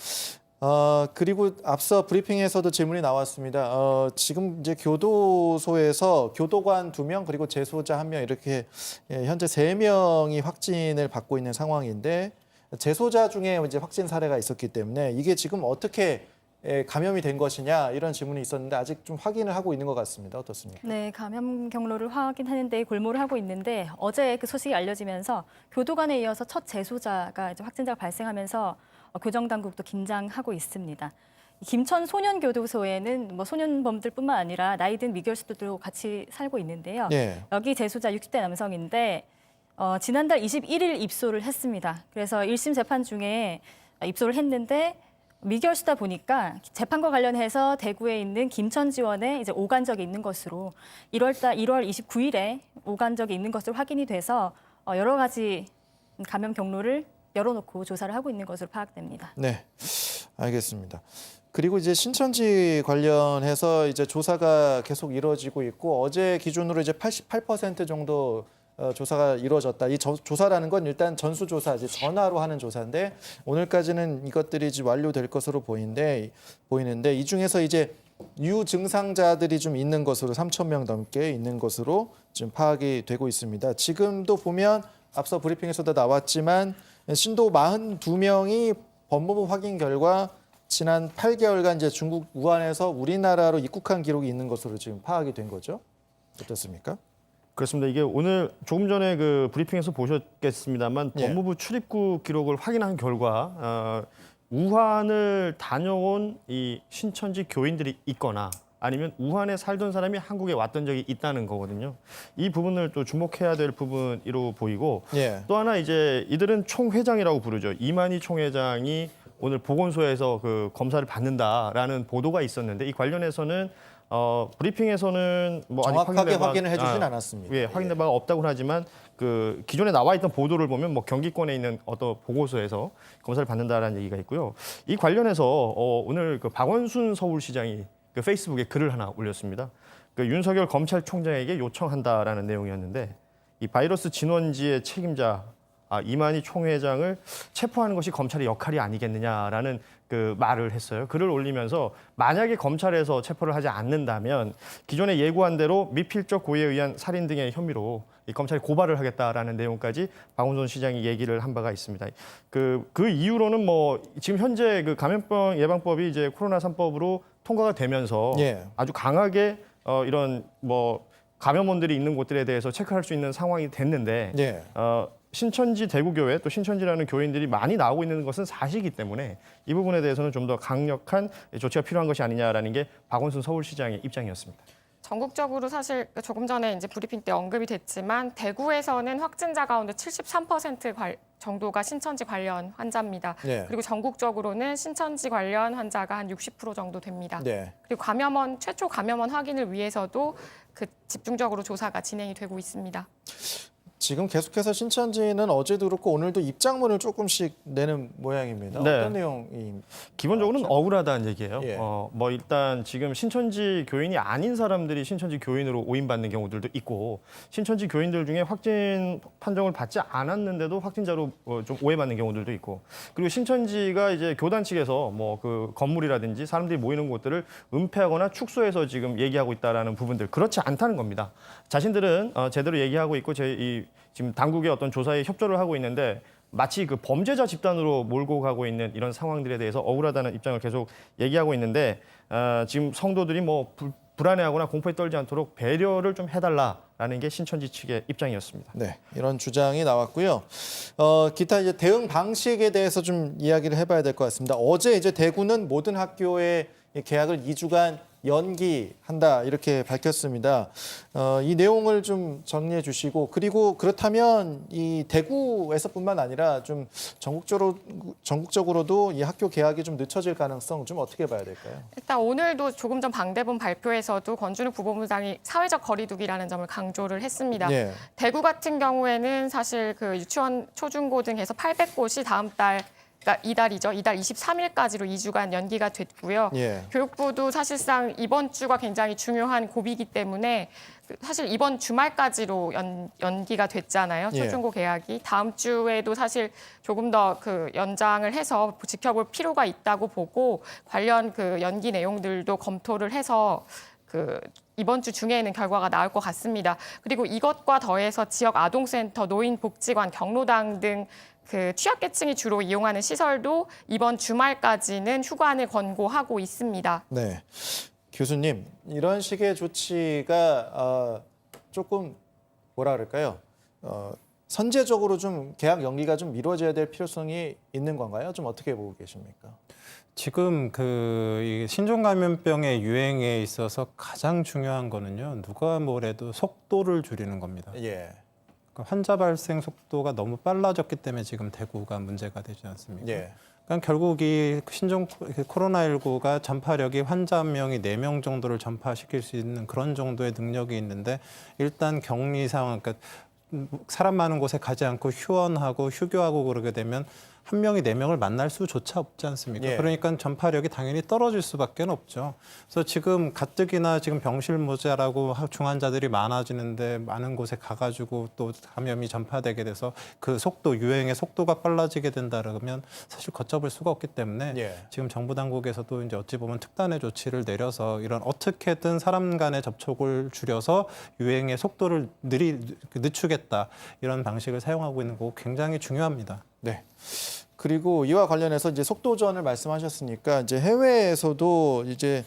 그리고 앞서 브리핑에서도 질문이 나왔습니다. 지금 이제 교도소에서 교도관 2명 그리고 재소자 1명 이렇게 현재 3명이 확진을 받고 있는 상황인데 재소자 중에 이제 확진 사례가 있었기 때문에 이게 지금 어떻게 감염이 된 것이냐 이런 질문이 있었는데 아직 좀 확인을 하고 있는 것 같습니다. 어떻습니까? 네, 감염 경로를 확인하는 데 골몰을 하고 있는데 어제 그 소식이 알려지면서 교도관에 이어서 첫 재소자가 이제 확진자가 발생하면서 교정 당국도 긴장하고 있습니다. 김천 소년교도소에는 뭐 소년범들뿐만 아니라 나이 든 미결수들도 같이 살고 있는데요. 예. 여기 재소자 60대 남성인데 지난달 21일 입소를 했습니다. 그래서 1심 재판 중에 입소를 했는데 미결수다 보니까 재판과 관련해서 대구에 있는 김천지원에 이제 오간적이 있는 것으로 1월 29일에 오간적이 있는 것으로 확인이 돼서 여러 가지 감염 경로를 열어놓고 조사를 하고 있는 것으로 파악됩니다. 네, 알겠습니다. 그리고 이제 신천지 관련해서 이제 조사가 계속 이루어지고 있고 어제 기준으로 이제 88% 정도 조사가 이루어졌다. 이 조사라는 건 일단 전수조사, 이제 전화로 하는 조사인데 오늘까지는 이것들이 이제 완료될 것으로 보이는데 이 중에서 이제 유증상자들이 좀 있는 것으로 3,000명 넘게 있는 것으로 지금 파악이 되고 있습니다. 지금도 보면 앞서 브리핑에서도 나왔지만 신도 42명이 법무부 확인 결과 지난 8개월간 이제 중국 우한에서 우리나라로 입국한 기록이 있는 것으로 지금 파악이 된 거죠. 어떻습니까? 그렇습니다. 이게 오늘 조금 전에 그 브리핑에서 보셨겠습니다만 예. 법무부 출입국 기록을 확인한 결과 우한을 다녀온 이 신천지 교인들이 있거나 아니면 우한에 살던 사람이 한국에 왔던 적이 있다는 거거든요. 이 부분을 또 주목해야 될 부분으로 보이고 예. 또 하나 이제 이들은 총회장이라고 부르죠. 이만희 총회장이 오늘 보건소에서 그 검사를 받는다라는 보도가 있었는데 이 관련해서는 브리핑에서는 뭐 정확하게 아직 확인을 해주진 않았습니다. 예, 확인된 바가 없다고는 하지만 그 기존에 나와 있던 보도를 보면 뭐 경기권에 있는 어떤 보고소에서 검사를 받는다라는 얘기가 있고요. 이 관련해서 오늘 그 박원순 서울시장이 그 페이스북에 글을 하나 올렸습니다. 그 윤석열 검찰총장에게 요청한다라는 내용이었는데 이 바이러스 진원지의 책임자 이만희 총회장을 체포하는 것이 검찰의 역할이 아니겠느냐라는 그 말을 했어요. 글을 올리면서 만약에 검찰에서 체포를 하지 않는다면 기존에 예고한 대로 미필적 고의에 의한 살인 등의 혐의로 이 검찰이 고발을 하겠다라는 내용까지 박원순 시장이 얘기를 한 바가 있습니다. 그 이유로는 뭐 지금 현재 그 감염병 예방법이 이제 코로나 3법으로 통과가 되면서 예. 아주 강하게 이런 뭐 감염원들이 있는 곳들에 대해서 체크할 수 있는 상황이 됐는데 예. 신천지 대구교회 또 신천지라는 교인들이 많이 나오고 있는 것은 사실이기 때문에 이 부분에 대해서는 좀 더 강력한 조치가 필요한 것이 아니냐라는 게 박원순 서울시장의 입장이었습니다. 전국적으로 사실 조금 전에 이제 브리핑 때 언급이 됐지만 대구에서는 확진자 가운데 73% 정도가 신천지 관련 환자입니다. 네. 그리고 전국적으로는 신천지 관련 환자가 한 60% 정도 됩니다. 네. 그리고 최초 감염원 확인을 위해서도 그 집중적으로 조사가 진행이 되고 있습니다. 지금 계속해서 신천지는 어제도 그렇고 오늘도 입장문을 조금씩 내는 모양입니다. 네. 어떤 내용이? 기본적으로는 억울하다는 얘기예요. 예. 뭐 일단 지금 신천지 교인이 아닌 사람들이 신천지 교인으로 오인받는 경우들도 있고 신천지 교인들 중에 확진 판정을 받지 않았는데도 확진자로 좀 오해받는 경우들도 있고 그리고 신천지가 이제 교단 측에서 뭐 그 건물이라든지 사람들이 모이는 곳들을 은폐하거나 축소해서 지금 얘기하고 있다라는 부분들 그렇지 않다는 겁니다. 자신들은 제대로 얘기하고 있고 지금 당국의 어떤 조사에 협조를 하고 있는데 마치 그 범죄자 집단으로 몰고 가고 있는 이런 상황들에 대해서 억울하다는 입장을 계속 얘기하고 있는데 지금 성도들이 뭐 불안해하거나 공포에 떨지 않도록 배려를 좀 해달라라는 게 신천지 측의 입장이었습니다. 네, 이런 주장이 나왔고요. 기타 이제 대응 방식에 대해서 좀 이야기를 해봐야 될 것 같습니다. 어제 이제 대구는 모든 학교의 개학을 2주간 연기한다 이렇게 밝혔습니다. 이 내용을 좀 정리해 주시고 그리고 그렇다면 이 대구에서뿐만 아니라 좀 전국적으로도 이 학교 개학이 좀 늦춰질 가능성 좀 어떻게 봐야 될까요? 일단 오늘도 조금 전 방대본 발표에서도 권준욱 부본부장이 사회적 거리두기라는 점을 강조를 했습니다. 예. 대구 같은 경우에는 사실 그 유치원 초중고등해서 800곳이 다음 달 그러니까 이달 23일까지로 2주간 연기가 됐고요. 예. 교육부도 사실상 이번 주가 굉장히 중요한 고비이기 때문에 사실 이번 주말까지로 연기가 됐잖아요. 예. 초중고 개학이. 다음 주에도 사실 조금 더 그 연장을 해서 지켜볼 필요가 있다고 보고 관련 그 연기 내용들도 검토를 해서 그 이번 주 중에는 결과가 나올 것 같습니다. 그리고 이것과 더해서 지역 아동센터, 노인복지관, 경로당 등 그 취약계층이 주로 이용하는 시설도 이번 주말까지는 휴관을 권고하고 있습니다. 네, 교수님 이런 식의 조치가 조금 뭐라 그럴까요? 선제적으로 좀 개학 연기가 좀 미뤄져야 될 필요성이 있는 건가요? 좀 어떻게 보고 계십니까? 지금 이 신종 감염병의 유행에 있어서 가장 중요한 거는요. 누가 뭐래도 속도를 줄이는 겁니다. 예. 환자 발생 속도가 너무 빨라졌기 때문에 지금 대구가 문제가 되지 않습니까? 예. 그러니까 결국 이 신종 코로나19가 전파력이 환자 한 명이 4명 정도를 전파시킬 수 있는 그런 정도의 능력이 있는데 일단 격리 상황, 그러니까 사람 많은 곳에 가지 않고 휴원하고 휴교하고 그러게 되면 한 명이 4명을 만날 수조차 없지 않습니까? 예. 그러니까 전파력이 당연히 떨어질 수밖에 없죠. 그래서 지금 가뜩이나 지금 병실 모자라고 중환자들이 많아지는데 많은 곳에 가가지고 또 감염이 전파되게 돼서 그 속도, 유행의 속도가 빨라지게 된다 그러면 사실 걷잡을 수가 없기 때문에 예. 지금 정부 당국에서도 이제 어찌 보면 특단의 조치를 내려서 이런 어떻게든 사람 간의 접촉을 줄여서 유행의 속도를 늦추겠다 이런 방식을 사용하고 있는 거고 굉장히 중요합니다. 네. 그리고 이와 관련해서 이제 속도전을 말씀하셨으니까 이제 해외에서도 이제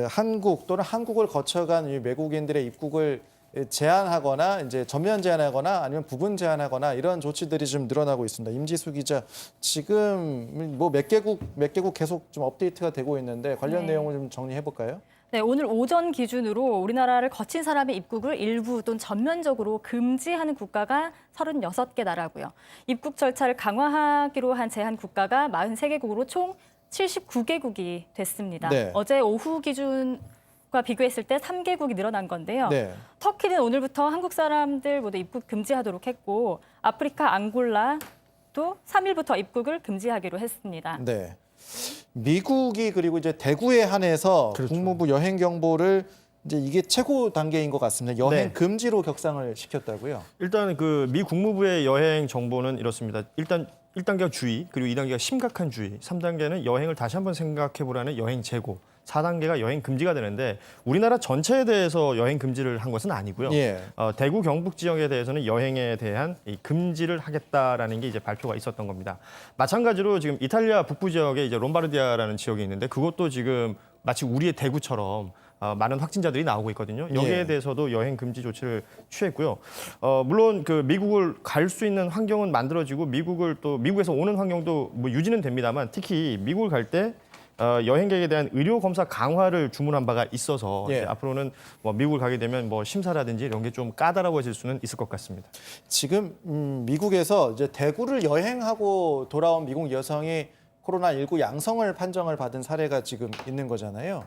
한국 또는 한국을 거쳐간 이 외국인들의 입국을 제한하거나 이제 전면 제한하거나 아니면 부분 제한하거나 이런 조치들이 좀 늘어나고 있습니다. 임지수 기자, 지금 뭐 몇 개국 계속 좀 업데이트가 되고 있는데 관련 내용을 좀 정리해 볼까요? 네, 오늘 오전 기준으로 우리나라를 거친 사람의 입국을 일부 또는 전면적으로 금지하는 국가가 36개 나라고요. 입국 절차를 강화하기로 한 제한 국가가 43개국으로 총 79개국이 됐습니다. 네. 어제 오후 기준과 비교했을 때 3개국이 늘어난 건데요. 네. 터키는 오늘부터 한국 사람들 모두 입국 금지하도록 했고 아프리카 앙골라도 3일부터 입국을 금지하기로 했습니다. 네. 미국이 그리고 이제 대구에 한해서 그렇죠. 국무부 여행 경보를 이제 이게 최고 단계인 것 같습니다. 여행 네. 금지로 격상을 시켰다고요? 일단 그 미 국무부의 여행 정보는 이렇습니다. 일단 1단계가 주의, 그리고 2단계가 심각한 주의, 3단계는 여행을 다시 한번 생각해보라는 여행 재고, 4단계가 여행 금지가 되는데 우리나라 전체에 대해서 여행 금지를 한 것은 아니고요. 예. 대구 경북 지역에 대해서는 여행에 대한 이 금지를 하겠다라는 게 이제 발표가 있었던 겁니다. 마찬가지로 지금 이탈리아 북부 지역에 이제 롬바르디아라는 지역이 있는데 그것도 지금 마치 우리의 대구처럼 많은 확진자들이 나오고 있거든요. 여기에 예. 대해서도 여행 금지 조치를 취했고요. 물론 그 미국을 갈 수 있는 환경은 만들어지고 미국에서 오는 환경도 뭐 유지는 됩니다만 특히 미국을 갈 때 여행객에 대한 의료 검사 강화를 주문한 바가 있어서 예. 이제 앞으로는 뭐 미국을 가게 되면 뭐 심사라든지 이런 게 좀 까다로워질 수는 있을 것 같습니다. 지금 미국에서 이제 대구를 여행하고 돌아온 미국 여성이 코로나19 양성을 판정을 받은 사례가 지금 있는 거잖아요.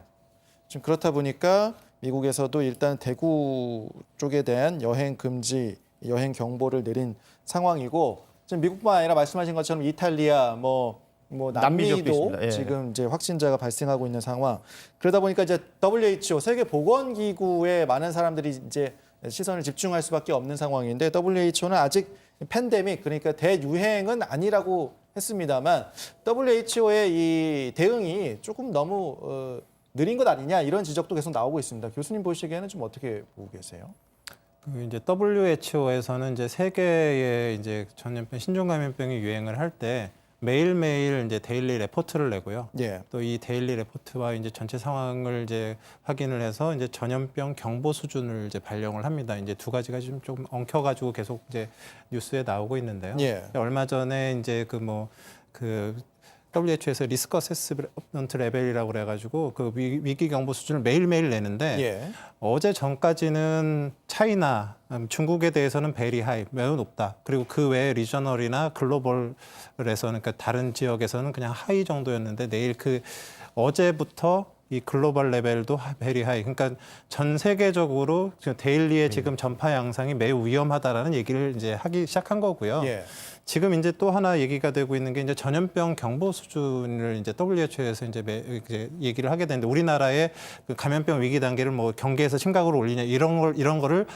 지금 그렇다 보니까 미국에서도 일단 대구 쪽에 대한 여행 금지, 여행 경보를 내린 상황이고 지금 미국뿐만 아니라 말씀하신 것처럼 이탈리아, 남미 지역도 남미도 있습니다. 예. 지금 이제 확진자가 발생하고 있는 상황. 그러다 보니까 이제 WHO 세계 보건기구에 많은 사람들이 이제 시선을 집중할 수밖에 없는 상황인데 WHO는 아직 팬데믹 그러니까 대유행은 아니라고 했습니다만 WHO의 이 대응이 조금 너무 느린 것 아니냐 이런 지적도 계속 나오고 있습니다. 교수님 보시기에는 좀 어떻게 보고 계세요? 이제 WHO에서는 이제 세계의 이제 전염병 신종감염병이 유행을 할 때 매일매일 이제 데일리 레포트를 내고요. 예. 또 이 데일리 레포트와 이제 전체 상황을 이제 확인을 해서 이제 전염병 경보 수준을 이제 발령을 합니다. 이제 두 가지가 좀 엉켜가지고 계속 이제 뉴스에 나오고 있는데요. 예. 얼마 전에 이제 WHO에서 리스크 어세스먼트 레벨이라고 그래가지고 그 위기 경보 수준을 매일매일 내는데 예. 어제 전까지는 차이나 중국에 대해서는 베리 하이 매우 높다. 그리고 그 외에 리저널이나 글로벌에서는 그러니까 다른 지역에서는 그냥 하이 정도였는데 내일 어제부터 이 글로벌 레벨도 베리 하이. 그러니까 전 세계적으로 데일리의 지금 전파 양상이 매우 위험하다라는 얘기를 이제 하기 시작한 거고요. 예. 지금 이제 또 하나 얘기가 되고 있는 게 이제 전염병 경보 수준을 이제 WHO에서 이제 얘기를 하게 되는데 우리나라의 그 감염병 위기 단계를 뭐 경계에서 심각으로 올리냐 이런 거를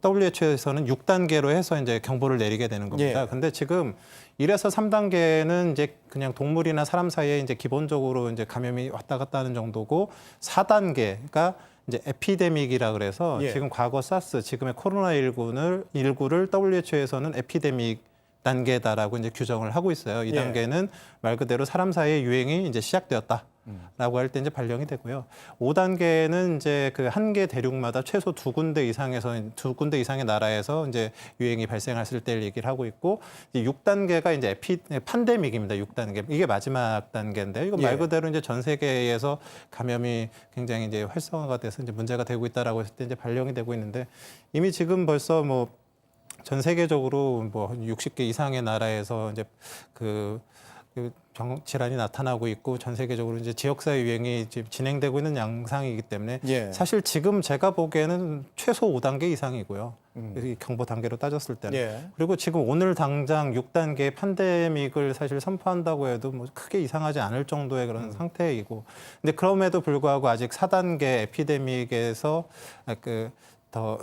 WHO에서는 6단계로 해서 이제 경보를 내리게 되는 겁니다. 예. 근데 지금 1에서 3단계는 이제 그냥 동물이나 사람 사이에 이제 기본적으로 이제 감염이 왔다 갔다 하는 정도고 4단계가 이제 에피데믹이라 그래서 예. 지금 과거 사스, 지금의 코로나19를 WHO에서는 에피데믹 단계다라고 이제 규정을 하고 있어요. 이 예. 단계는 말 그대로 사람 사이의 유행이 이제 시작되었다라고 할 때 이제 발령이 되고요. 5단계는 이제 그 한 개 대륙마다 최소 2군데 이상의 나라에서 이제 유행이 발생했을 때를 얘기를 하고 있고 6단계가 이제 팬데믹입니다. 6단계. 이게 마지막 단계인데 이거 말 예. 그대로 이제 전 세계에서 감염이 굉장히 이제 활성화가 돼서 이제 문제가 되고 있다라고 했을 때 이제 발령이 되고 있는데 이미 지금 벌써 전 세계적으로 60개 이상의 나라에서 이제 질환이 나타나고 있고 전 세계적으로 이제 지역사회 유행이 지금 진행되고 있는 양상이기 때문에 예. 사실 지금 제가 보기에는 최소 5단계 이상이고요. 이 경보 단계로 따졌을 때는. 예. 그리고 지금 오늘 당장 6단계 팬데믹을 사실 선포한다고 해도 크게 이상하지 않을 정도의 그런 상태이고. 근데 그럼에도 불구하고 아직 4단계 에피데믹에서 더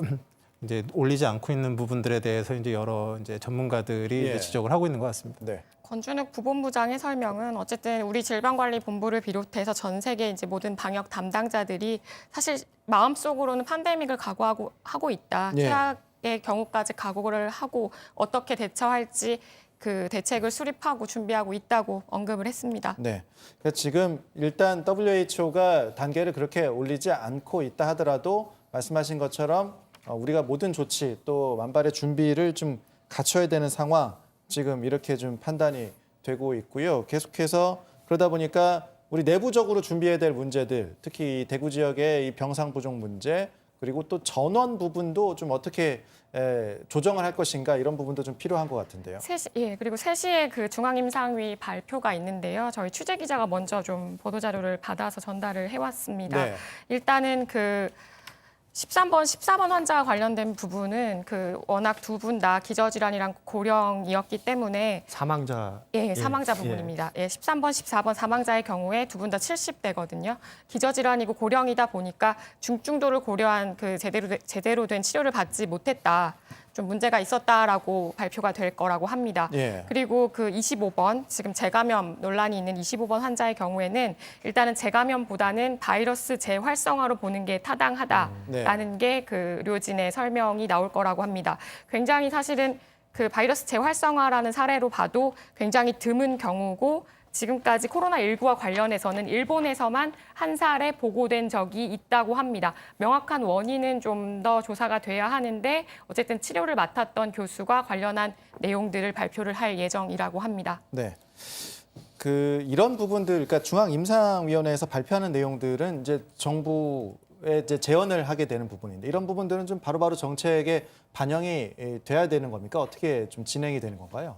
이제 올리지 않고 있는 부분들에 대해서 이제 여러 이제 전문가들이 예. 이제 지적을 하고 있는 것 같습니다. 네. 권준욱 부본부장의 설명은 어쨌든 우리 질병관리본부를 비롯해서 전 세계 이제 모든 방역 담당자들이 사실 마음속으로는 팬데믹을 각오하고 있다. 예. 최악의 경우까지 각오를 하고 어떻게 대처할지 그 대책을 수립하고 준비하고 있다고 언급을 했습니다. 네. 그러니까 지금 일단 WHO가 단계를 그렇게 올리지 않고 있다 하더라도 말씀하신 것처럼 우리가 모든 조치 또 만발의 준비를 좀 갖춰야 되는 상황 지금 이렇게 좀 판단이 되고 있고요. 계속해서 그러다 보니까 우리 내부적으로 준비해야 될 문제들 특히 대구 지역의 이 병상 부족 문제 그리고 또 전원 부분도 좀 어떻게 조정을 할 것인가 이런 부분도 좀 필요한 것 같은데요. 그리고 3시에 그 중앙임상위 발표가 있는데요. 저희 취재 기자가 먼저 좀 보도자료를 받아서 전달을 해왔습니다. 네. 일단은 13번, 14번 환자와 관련된 부분은 워낙 두 분 다 기저질환이랑 고령이었기 때문에 사망자. 사망자 부분입니다. 13번, 14번 사망자의 경우에 두 분 다 70대거든요. 기저질환이고 고령이다 보니까 중증도를 고려한 제대로 된 치료를 받지 못했다. 좀 문제가 있었다라고 발표가 될 거라고 합니다. 예. 그리고 25번, 지금 재감염 논란이 있는 25번 환자의 경우에는 일단은 재감염보다는 바이러스 재활성화로 보는 게 타당하다라는 게 의료진의 설명이 나올 거라고 합니다. 굉장히 사실은 바이러스 재활성화라는 사례로 봐도 굉장히 드문 경우고 지금까지 코로나19와 관련해서는 일본에서만 한 사례 보고된 적이 있다고 합니다. 명확한 원인은 좀 더 조사가 돼야 하는데 어쨌든 치료를 맡았던 교수가 관련한 내용들을 발표를 할 예정이라고 합니다. 네. 이런 부분들, 그러니까 중앙임상위원회에서 발표하는 내용들은 이제 정부에 이제 제언을 하게 되는 부분인데 이런 부분들은 좀 바로바로 정책에 반영이 돼야 되는 겁니까? 어떻게 좀 진행이 되는 건가요?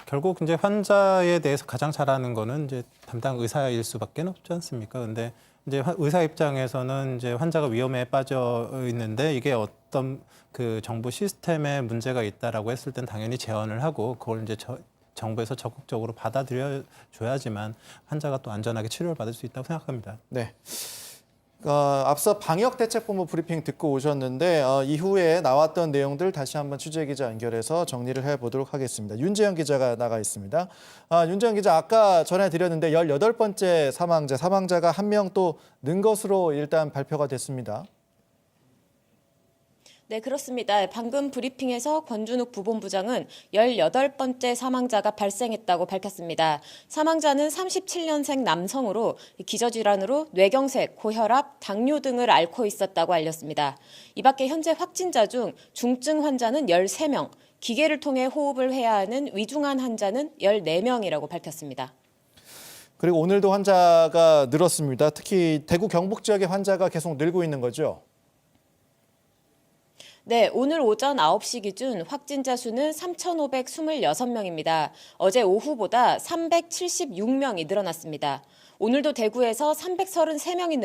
결국 이제 환자에 대해서 가장 잘 아는 거는 이제 담당 의사일 수밖에 없지 않습니까? 근데 이제 의사 입장에서는 이제 환자가 위험에 빠져 있는데 이게 어떤 그 정부 시스템에 문제가 있다라고 했을 땐 당연히 제언을 하고 그걸 이제 정부에서 적극적으로 받아들여 줘야지만 환자가 또 안전하게 치료를 받을 수 있다고 생각합니다. 네. 앞서 방역대책본부 브리핑 듣고 오셨는데 이후에 나왔던 내용들 다시 한번 취재기자 연결해서 정리를 해보도록 하겠습니다. 윤재현 기자가 나가 있습니다. 윤재현 기자, 아까 전해드렸는데 18번째 사망자가 한 명 또 는 것으로 일단 발표가 됐습니다. 네, 그렇습니다. 방금 브리핑에서 권준욱 부본부장은 18번째 사망자가 발생했다고 밝혔습니다. 사망자는 37년생 남성으로 기저질환으로 뇌경색, 고혈압, 당뇨 등을 앓고 있었다고 알렸습니다. 이 밖에 현재 확진자 중 중증 환자는 13명, 기계를 통해 호흡을 해야 하는 위중한 환자는 14명이라고 밝혔습니다. 그리고 오늘도 환자가 늘었습니다. 특히 대구 경북 지역의 환자가 계속 늘고 있는 거죠? 네, 오늘 오전 9시 기준 확진자 수는 3,526명입니다. 어제 오후보다 376명이 늘어났습니다. 오늘도 대구에서 333명이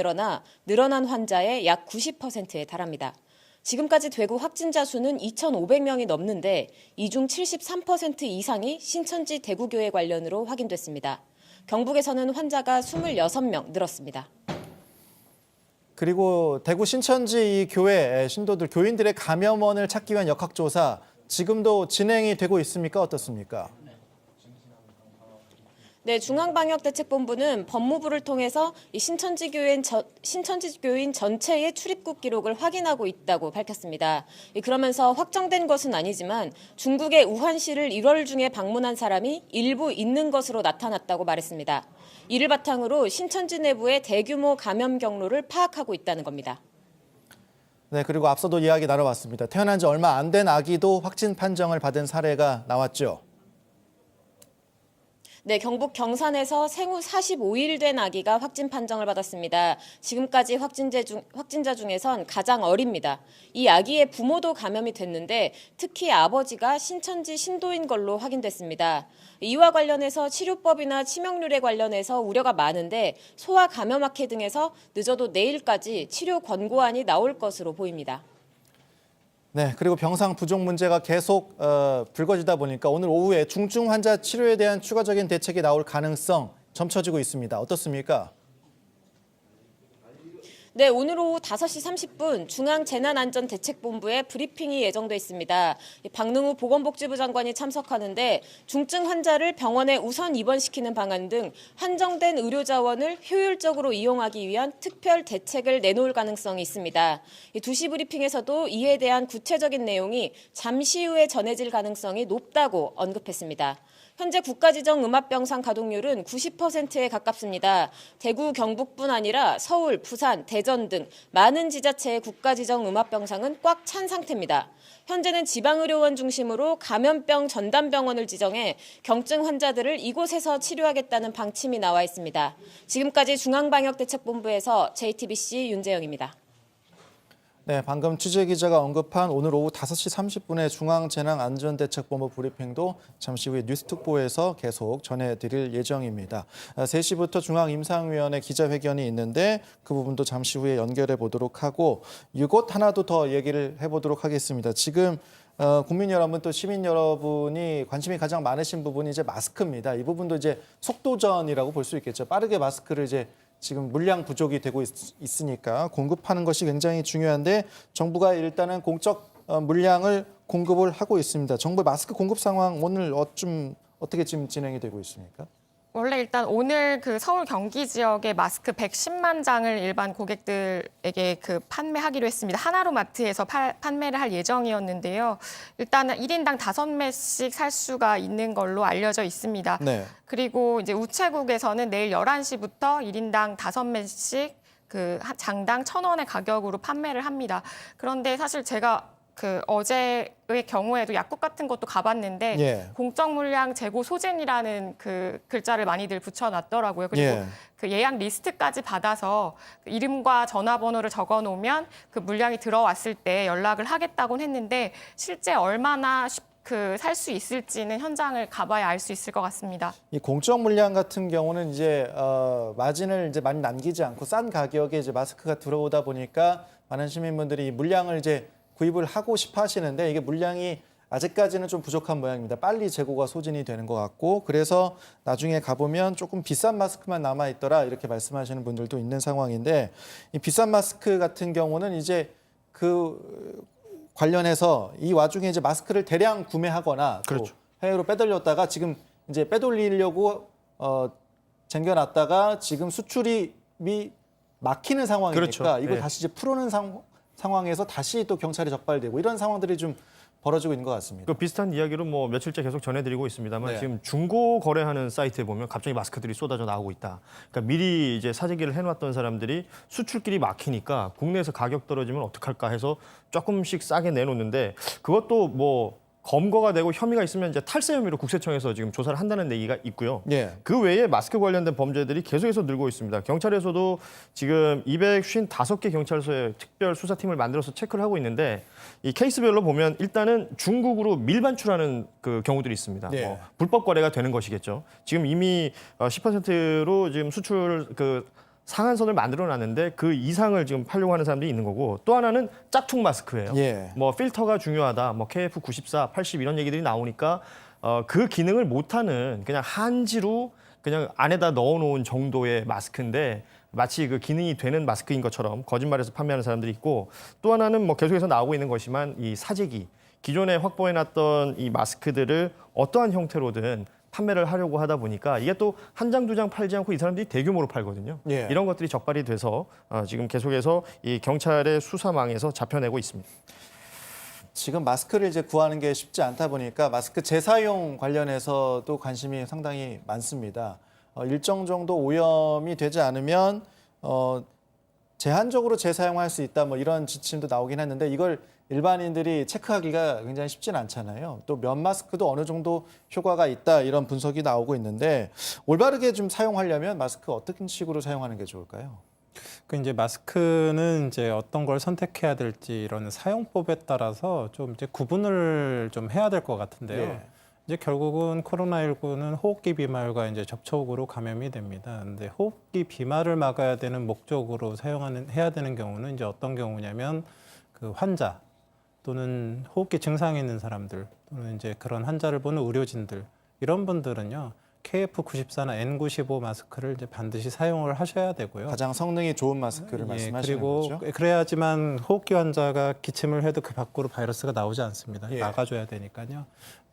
늘어난 환자의 약 90%에 달합니다. 지금까지 대구 확진자 수는 2,500명이 넘는데 이 중 73% 이상이 신천지 대구교회 관련으로 확인됐습니다. 경북에서는 환자가 26명 늘었습니다. 그리고 대구 신천지 이 교회 신도들, 교인들의 감염원을 찾기 위한 역학조사 지금도 진행이 되고 있습니까? 어떻습니까? 네, 중앙방역대책본부는 법무부를 통해서 이 신천지 교인 전체의 출입국 기록을 확인하고 있다고 밝혔습니다. 그러면서 확정된 것은 아니지만 중국의 우한시를 1월 중에 방문한 사람이 일부 있는 것으로 나타났다고 말했습니다. 이를 바탕으로 신천지 내부의 대규모 감염 경로를 파악하고 있다는 겁니다. 네, 그리고 앞서도 이야기 나눠봤습니다. 태어난 지 얼마 안 된 아기도 확진 판정을 받은 사례가 나왔죠. 네, 경북 경산에서 생후 45일 된 아기가 확진 판정을 받았습니다. 지금까지 확진자 중에선 가장 어립니다. 이 아기의 부모도 감염이 됐는데 특히 아버지가 신천지 신도인 걸로 확인됐습니다. 이와 관련해서 치료법이나 치명률에 관련해서 우려가 많은데 소아 감염학회 등에서 늦어도 내일까지 치료 권고안이 나올 것으로 보입니다. 네, 그리고 병상 부족 문제가 계속 불거지다 보니까 오늘 오후에 중증 환자 치료에 대한 추가적인 대책이 나올 가능성 점쳐지고 있습니다. 어떻습니까? 네, 오늘 오후 5시 30분 중앙재난안전대책본부에 브리핑이 예정돼 있습니다. 박능우 보건복지부 장관이 참석하는데 중증 환자를 병원에 우선 입원시키는 방안 등 한정된 의료 자원을 효율적으로 이용하기 위한 특별 대책을 내놓을 가능성이 있습니다. 2시 브리핑에서도 이에 대한 구체적인 내용이 잠시 후에 전해질 가능성이 높다고 언급했습니다. 현재 국가지정 음압병상 가동률은 90%에 가깝습니다. 대구, 경북뿐 아니라 서울, 부산, 대전 등 많은 지자체의 국가지정 음압병상은 꽉 찬 상태입니다. 현재는 지방의료원 중심으로 감염병 전담병원을 지정해 경증 환자들을 이곳에서 치료하겠다는 방침이 나와 있습니다. 지금까지 중앙방역대책본부에서 JTBC 윤재영입니다. 네, 방금 취재기자가 언급한 오늘 오후 5시 30분에 중앙재난안전대책본부 브리핑도 잠시 후에 뉴스특보에서 계속 전해드릴 예정입니다. 3시부터 중앙임상위원회 기자회견이 있는데 그 부분도 잠시 후에 연결해 보도록 하고 이것 하나도 더 얘기를 해보도록 하겠습니다. 지금 국민 여러분 또 시민 여러분이 관심이 가장 많으신 부분이 이제 마스크입니다. 이 부분도 이제 속도전이라고 볼 수 있겠죠. 빠르게 마스크를 이제 지금 물량 부족이 되고 있으니까 공급하는 것이 굉장히 중요한데 정부가 일단은 공적 물량을 공급을 하고 있습니다. 정부 마스크 공급 상황 오늘 어떻게 지금 진행이 되고 있습니까? 원래 일단 오늘 그 서울 경기 지역에 마스크 110만 장을 일반 고객들에게 그 판매하기로 했습니다. 하나로마트에서 판매를 할 예정이었는데요. 일단은 1인당 5매씩 살 수가 있는 걸로 알려져 있습니다. 네. 그리고 이제 우체국에서는 내일 11시부터 1인당 5매씩 그 장당 1,000원의 가격으로 판매를 합니다. 그런데 사실 제가 그 어제의 경우에도 약국 같은 것도 가봤는데 예. 공적 물량 재고 소진이라는 그 글자를 많이들 붙여놨더라고요. 그리고 예. 그 예약 리스트까지 받아서 그 이름과 전화번호를 적어놓으면 그 물량이 들어왔을 때 연락을 하겠다고는 했는데 실제 얼마나 살 수 있을지는 현장을 가봐야 알 수 있을 것 같습니다. 이 공적 물량 같은 경우는 이제 마진을 이제 많이 남기지 않고 싼 가격에 이제 마스크가 들어오다 보니까 많은 시민분들이 이 물량을 이제 구입을 하고 싶어 하시는데 이게 물량이 아직까지는 좀 부족한 모양입니다. 빨리 재고가 소진이 되는 것 같고 그래서 나중에 가보면 조금 비싼 마스크만 남아있더라 이렇게 말씀하시는 분들도 있는 상황인데 이 비싼 마스크 같은 경우는 이제 그 관련해서 이 와중에 이제 마스크를 대량 구매하거나 또 그렇죠. 해외로 빼돌렸다가 지금 이제 빼돌리려고 쟁겨놨다가 지금 수출이 막히는 상황이니까 그렇죠. 이걸 네. 다시 이제 풀어는 상황에서 다시 또 경찰이 적발되고 이런 상황들이 좀 벌어지고 있는 것 같습니다. 그 비슷한 이야기로 뭐 며칠째 계속 전해드리고 있습니다만 네. 지금 중고 거래하는 사이트에 보면 갑자기 마스크들이 쏟아져 나오고 있다. 그러니까 미리 이제 사재기를 해놨던 사람들이 수출길이 막히니까 국내에서 가격 떨어지면 어떡할까 해서 조금씩 싸게 내놓는데 그것도 뭐 검거가 되고 혐의가 있으면 이제 탈세 혐의로 국세청에서 지금 조사를 한다는 얘기가 있고요. 예. 그 외에 마스크 관련된 범죄들이 계속해서 늘고 있습니다. 경찰에서도 지금 255개 경찰서에 특별 수사팀을 만들어서 체크를 하고 있는데 이 케이스별로 보면 일단은 중국으로 밀반출하는 그 경우들이 있습니다. 예. 뭐 불법 거래가 되는 것이겠죠. 지금 이미 10%로 지금 수출 상한선을 만들어놨는데 그 이상을 지금 팔려고 하는 사람들이 있는 거고 또 하나는 짝퉁 마스크예요. 예. 뭐 필터가 중요하다, 뭐 KF94, 80 이런 얘기들이 나오니까 그 기능을 못하는 그냥 한지로 그냥 안에다 넣어놓은 정도의 마스크인데 마치 그 기능이 되는 마스크인 것처럼 거짓말해서 판매하는 사람들이 있고 또 하나는 뭐 계속해서 나오고 있는 것이지만 이 사재기 기존에 확보해놨던 이 마스크들을 어떠한 형태로든 판매를 하려고 하다 보니까 이게 또 한 장, 두 장 팔지 않고 이 사람들이 대규모로 팔거든요. 예. 이런 것들이 적발이 돼서 지금 계속해서 이 경찰의 수사망에서 잡혀내고 있습니다. 지금 마스크를 이제 구하는 게 쉽지 않다 보니까 마스크 재사용 관련해서도 관심이 상당히 많습니다. 일정 정도 오염이 되지 않으면 제한적으로 재사용할 수 있다 뭐 이런 지침도 나오긴 했는데 이걸 일반인들이 체크하기가 굉장히 쉽지는 않잖아요. 또 면 마스크도 어느 정도 효과가 있다 이런 분석이 나오고 있는데 올바르게 좀 사용하려면 마스크 어떤 식으로 사용하는 게 좋을까요? 그 이제 마스크는 이제 어떤 걸 선택해야 될지 이런 사용법에 따라서 좀 이제 구분을 좀 해야 될 것 같은데요. 예. 이제 결국은 코로나19는 호흡기 비말과 이제 접촉으로 감염이 됩니다. 근데 호흡기 비말을 막아야 되는 목적으로 해야 되는 경우는 이제 어떤 경우냐면 그 환자 또는 호흡기 증상이 있는 사람들 또는 이제 그런 환자를 보는 의료진들 이런 분들은요. KF94나 N95 마스크를 이제 반드시 사용을 하셔야 되고요. 가장 성능이 좋은 마스크를 말씀하시는 그리고 거죠? 그래야지만 호흡기 환자가 기침을 해도 그 밖으로 바이러스가 나오지 않습니다. 예. 막아줘야 되니까요.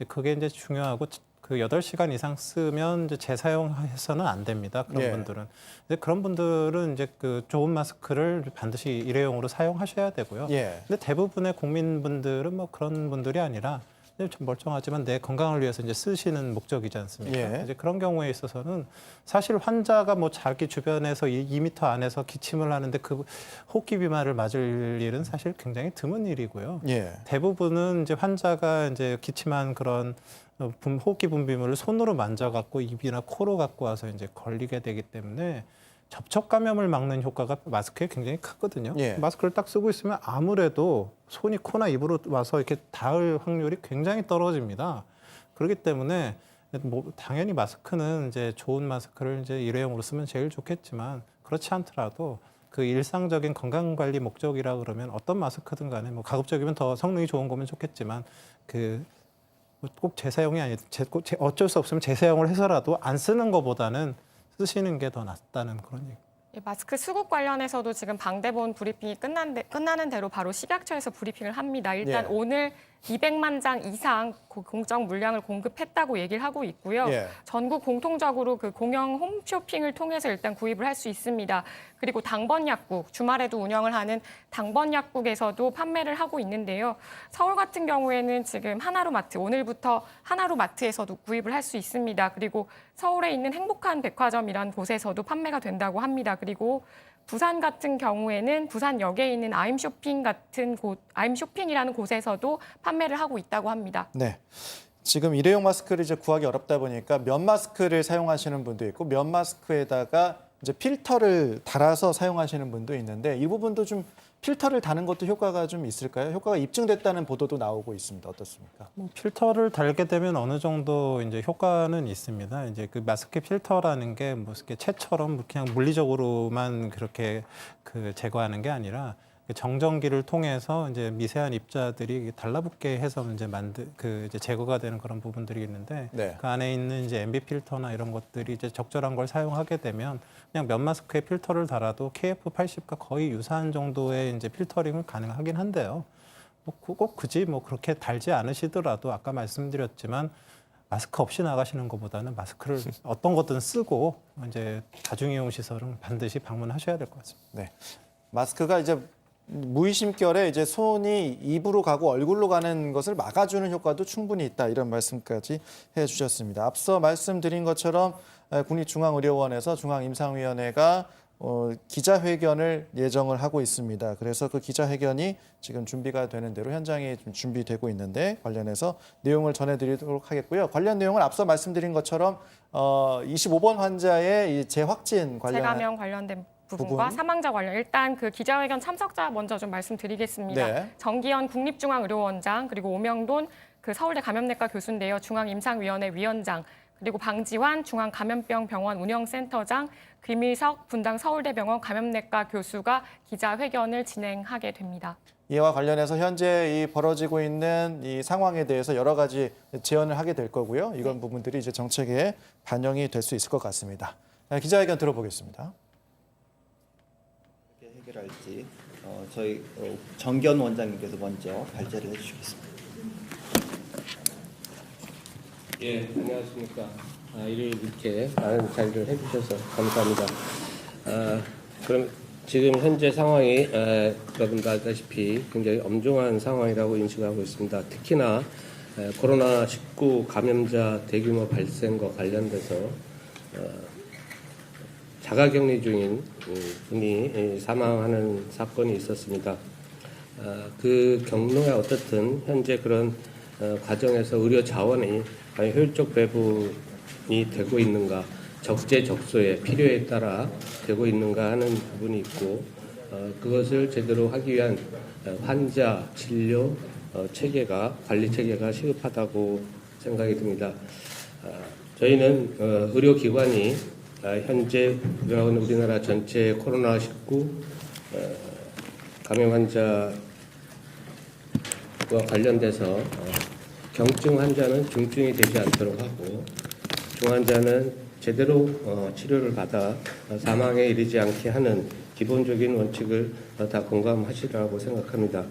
그게 이제 중요하고 그 8시간 이상 쓰면 이제 재사용해서는 안 됩니다. 그런 예. 분들은. 근데 그런 분들은 이제 그 좋은 마스크를 반드시 일회용으로 사용하셔야 되고요. 예. 근데 대부분의 국민분들은 뭐 그런 분들이 아니라 좀 멀쩡하지만 내 건강을 위해서 이제 쓰시는 목적이지 않습니까? 예. 이제 그런 경우에 있어서는 사실 환자가 뭐 자기 주변에서 2m 안에서 기침을 하는데 그 호흡기 비말을 맞을 일은 사실 굉장히 드문 일이고요. 예. 대부분은 이제 환자가 이제 기침한 그런 호흡기 분비물을 손으로 만져갖고 입이나 코로 갖고 와서 이제 걸리게 되기 때문에 접촉 감염을 막는 효과가 마스크에 굉장히 크거든요. 예. 마스크를 딱 쓰고 있으면 아무래도 손이 코나 입으로 와서 이렇게 닿을 확률이 굉장히 떨어집니다. 그렇기 때문에 뭐 당연히 마스크는 이제 좋은 마스크를 이제 일회용으로 쓰면 제일 좋겠지만 그렇지 않더라도 그 일상적인 건강 관리 목적이라 그러면 어떤 마스크든 간에 뭐 가급적이면 더 성능이 좋은 거면 좋겠지만 그 꼭 재사용이 아니 어쩔 수 없으면 재사용을 해서라도 안 쓰는 것보다는 쓰시는 게 더 낫다는 그런 얘기. 마스크 수급 관련해서도 지금 방대본 브리핑이 끝나는 대로 바로 식약처에서 브리핑을 합니다. 일단 예. 오늘 200만 장 이상 공적 물량을 공급했다고 얘기를 하고 있고요. 예. 전국 공통적으로 그 공영 홈쇼핑을 통해서 일단 구입을 할 수 있습니다. 그리고 당번 약국, 주말에도 운영을 하는 당번 약국에서도 판매를 하고 있는데요. 서울 같은 경우에는 지금 하나로마트, 오늘부터 하나로마트에서도 구입을 할 수 있습니다. 그리고 서울에 있는 행복한 백화점이라는 곳에서도 판매가 된다고 합니다. 그리고 부산 같은 경우에는 부산역에 있는 아임쇼핑 같은 곳, 아임쇼핑이라는 곳에서도 판매를 하고 있다고 합니다. 네. 지금 일회용 마스크를 이제 구하기 어렵다 보니까 면 마스크를 사용하시는 분도 있고 면 마스크에다가 이제 필터를 달아서 사용하시는 분도 있는데 이 부분도 좀 필터를 다는 것도 효과가 좀 있을까요? 효과가 입증됐다는 보도도 나오고 있습니다. 어떻습니까? 필터를 달게 되면 어느 정도 이제 효과는 있습니다. 이제 그 마스크 필터라는 게 뭐 이렇게 채처럼 그냥 물리적으로만 그렇게 그 제거하는 게 아니라 정전기를 통해서 이제 미세한 입자들이 달라붙게 해서 이제 이제 제거가 되는 그런 부분들이 있는데 네. 그 안에 있는 이제 MB 필터나 이런 것들이 이제 적절한 걸 사용하게 되면 그냥 면 마스크에 필터를 달아도 KF80과 거의 유사한 정도의 이제 필터링은 가능하긴 한데요. 꼭 굳이 뭐 그렇게 달지 않으시더라도 아까 말씀드렸지만 마스크 없이 나가시는 것보다는 마스크를 어떤 것든 쓰고 이제 다중이용 시설은 반드시 방문하셔야 될 것 같습니다. 네. 마스크가 이제 무의심결에 이제 손이 입으로 가고 얼굴로 가는 것을 막아주는 효과도 충분히 있다. 이런 말씀까지 해주셨습니다. 앞서 말씀드린 것처럼 국립중앙의료원에서 중앙임상위원회가 기자회견을 예정을 하고 있습니다. 그래서 그 기자회견이 지금 준비가 되는 대로 현장에 좀 준비되고 있는데 관련해서 내용을 전해드리도록 하겠고요. 관련 내용은 앞서 말씀드린 것처럼 25번 환자의 이 재확진 재감염 관련된 부분과 사망자 관련 일단 그 기자회견 참석자 먼저 좀 말씀드리겠습니다. 네. 정기현 국립중앙의료원장 그리고 오명돈 그 서울대 감염내과 교수인데요. 중앙임상위원회 위원장 그리고 방지환 중앙감염병병원 운영센터장 김일석 분당 서울대병원 감염내과 교수가 기자회견을 진행하게 됩니다. 이와 관련해서 현재 이 벌어지고 있는 이 상황에 대해서 여러 가지 제언을 하게 될 거고요. 이런 부분들이 이제 정책에 반영이 될 수 있을 것 같습니다. 기자회견 들어보겠습니다. 해결할지 저희 정기현 원장님께서 먼저 발제를 해주시겠습니다. 예, 안녕하십니까. 일요일 이렇게 많은 자리를 해주셔서 감사합니다. 그럼 지금 현재 상황이 여러분도 알다시피 굉장히 엄중한 상황이라고 인식하고 있습니다. 특히나 코로나19 감염자 대규모 발생과 관련돼서 자가격리 중인 분이 사망하는 사건이 있었습니다. 그 경로에 어떻든 현재 그런 과정에서 의료 자원이 과연 효율적 배분이 되고 있는가, 적재적소에 필요에 따라 되고 있는가 하는 부분이 있고 그것을 제대로 하기 위한 환자 진료 체계가 관리 체계가 시급하다고 생각이 듭니다. 저희는 의료기관이 현재 우리나라 전체 코로나19 감염 환자와 관련돼서 경증 환자는 중증이 되지 않도록 하고 중환자는 제대로 치료를 받아 사망에 이르지 않게 하는 기본적인 원칙을 다 공감하시라고 생각합니다.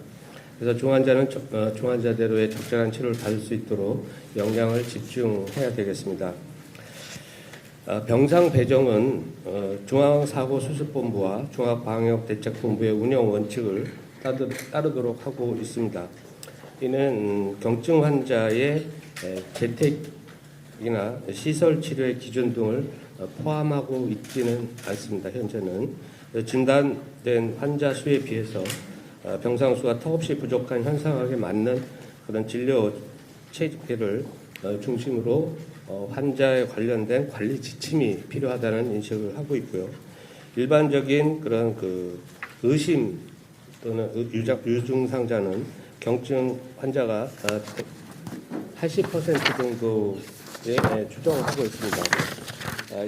그래서 중환자대로의 적절한 치료를 받을 수 있도록 역량을 집중해야 되겠습니다. 병상 배정은 중앙사고수습본부와 중앙방역대책본부의 운영 원칙을 따르도록 하고 있습니다. 이는 경증 환자의 재택이나 시설 치료의 기준 등을 포함하고 있지는 않습니다. 현재는 진단된 환자 수에 비해서 병상 수가 턱없이 부족한 현상하게 맞는 그런 진료 체계를 중심으로 환자에 관련된 관리 지침이 필요하다는 인식을 하고 있고요. 일반적인 그런 그 의심 또는 유증상자는 경증 환자가 80% 정도에 추정하고 있습니다.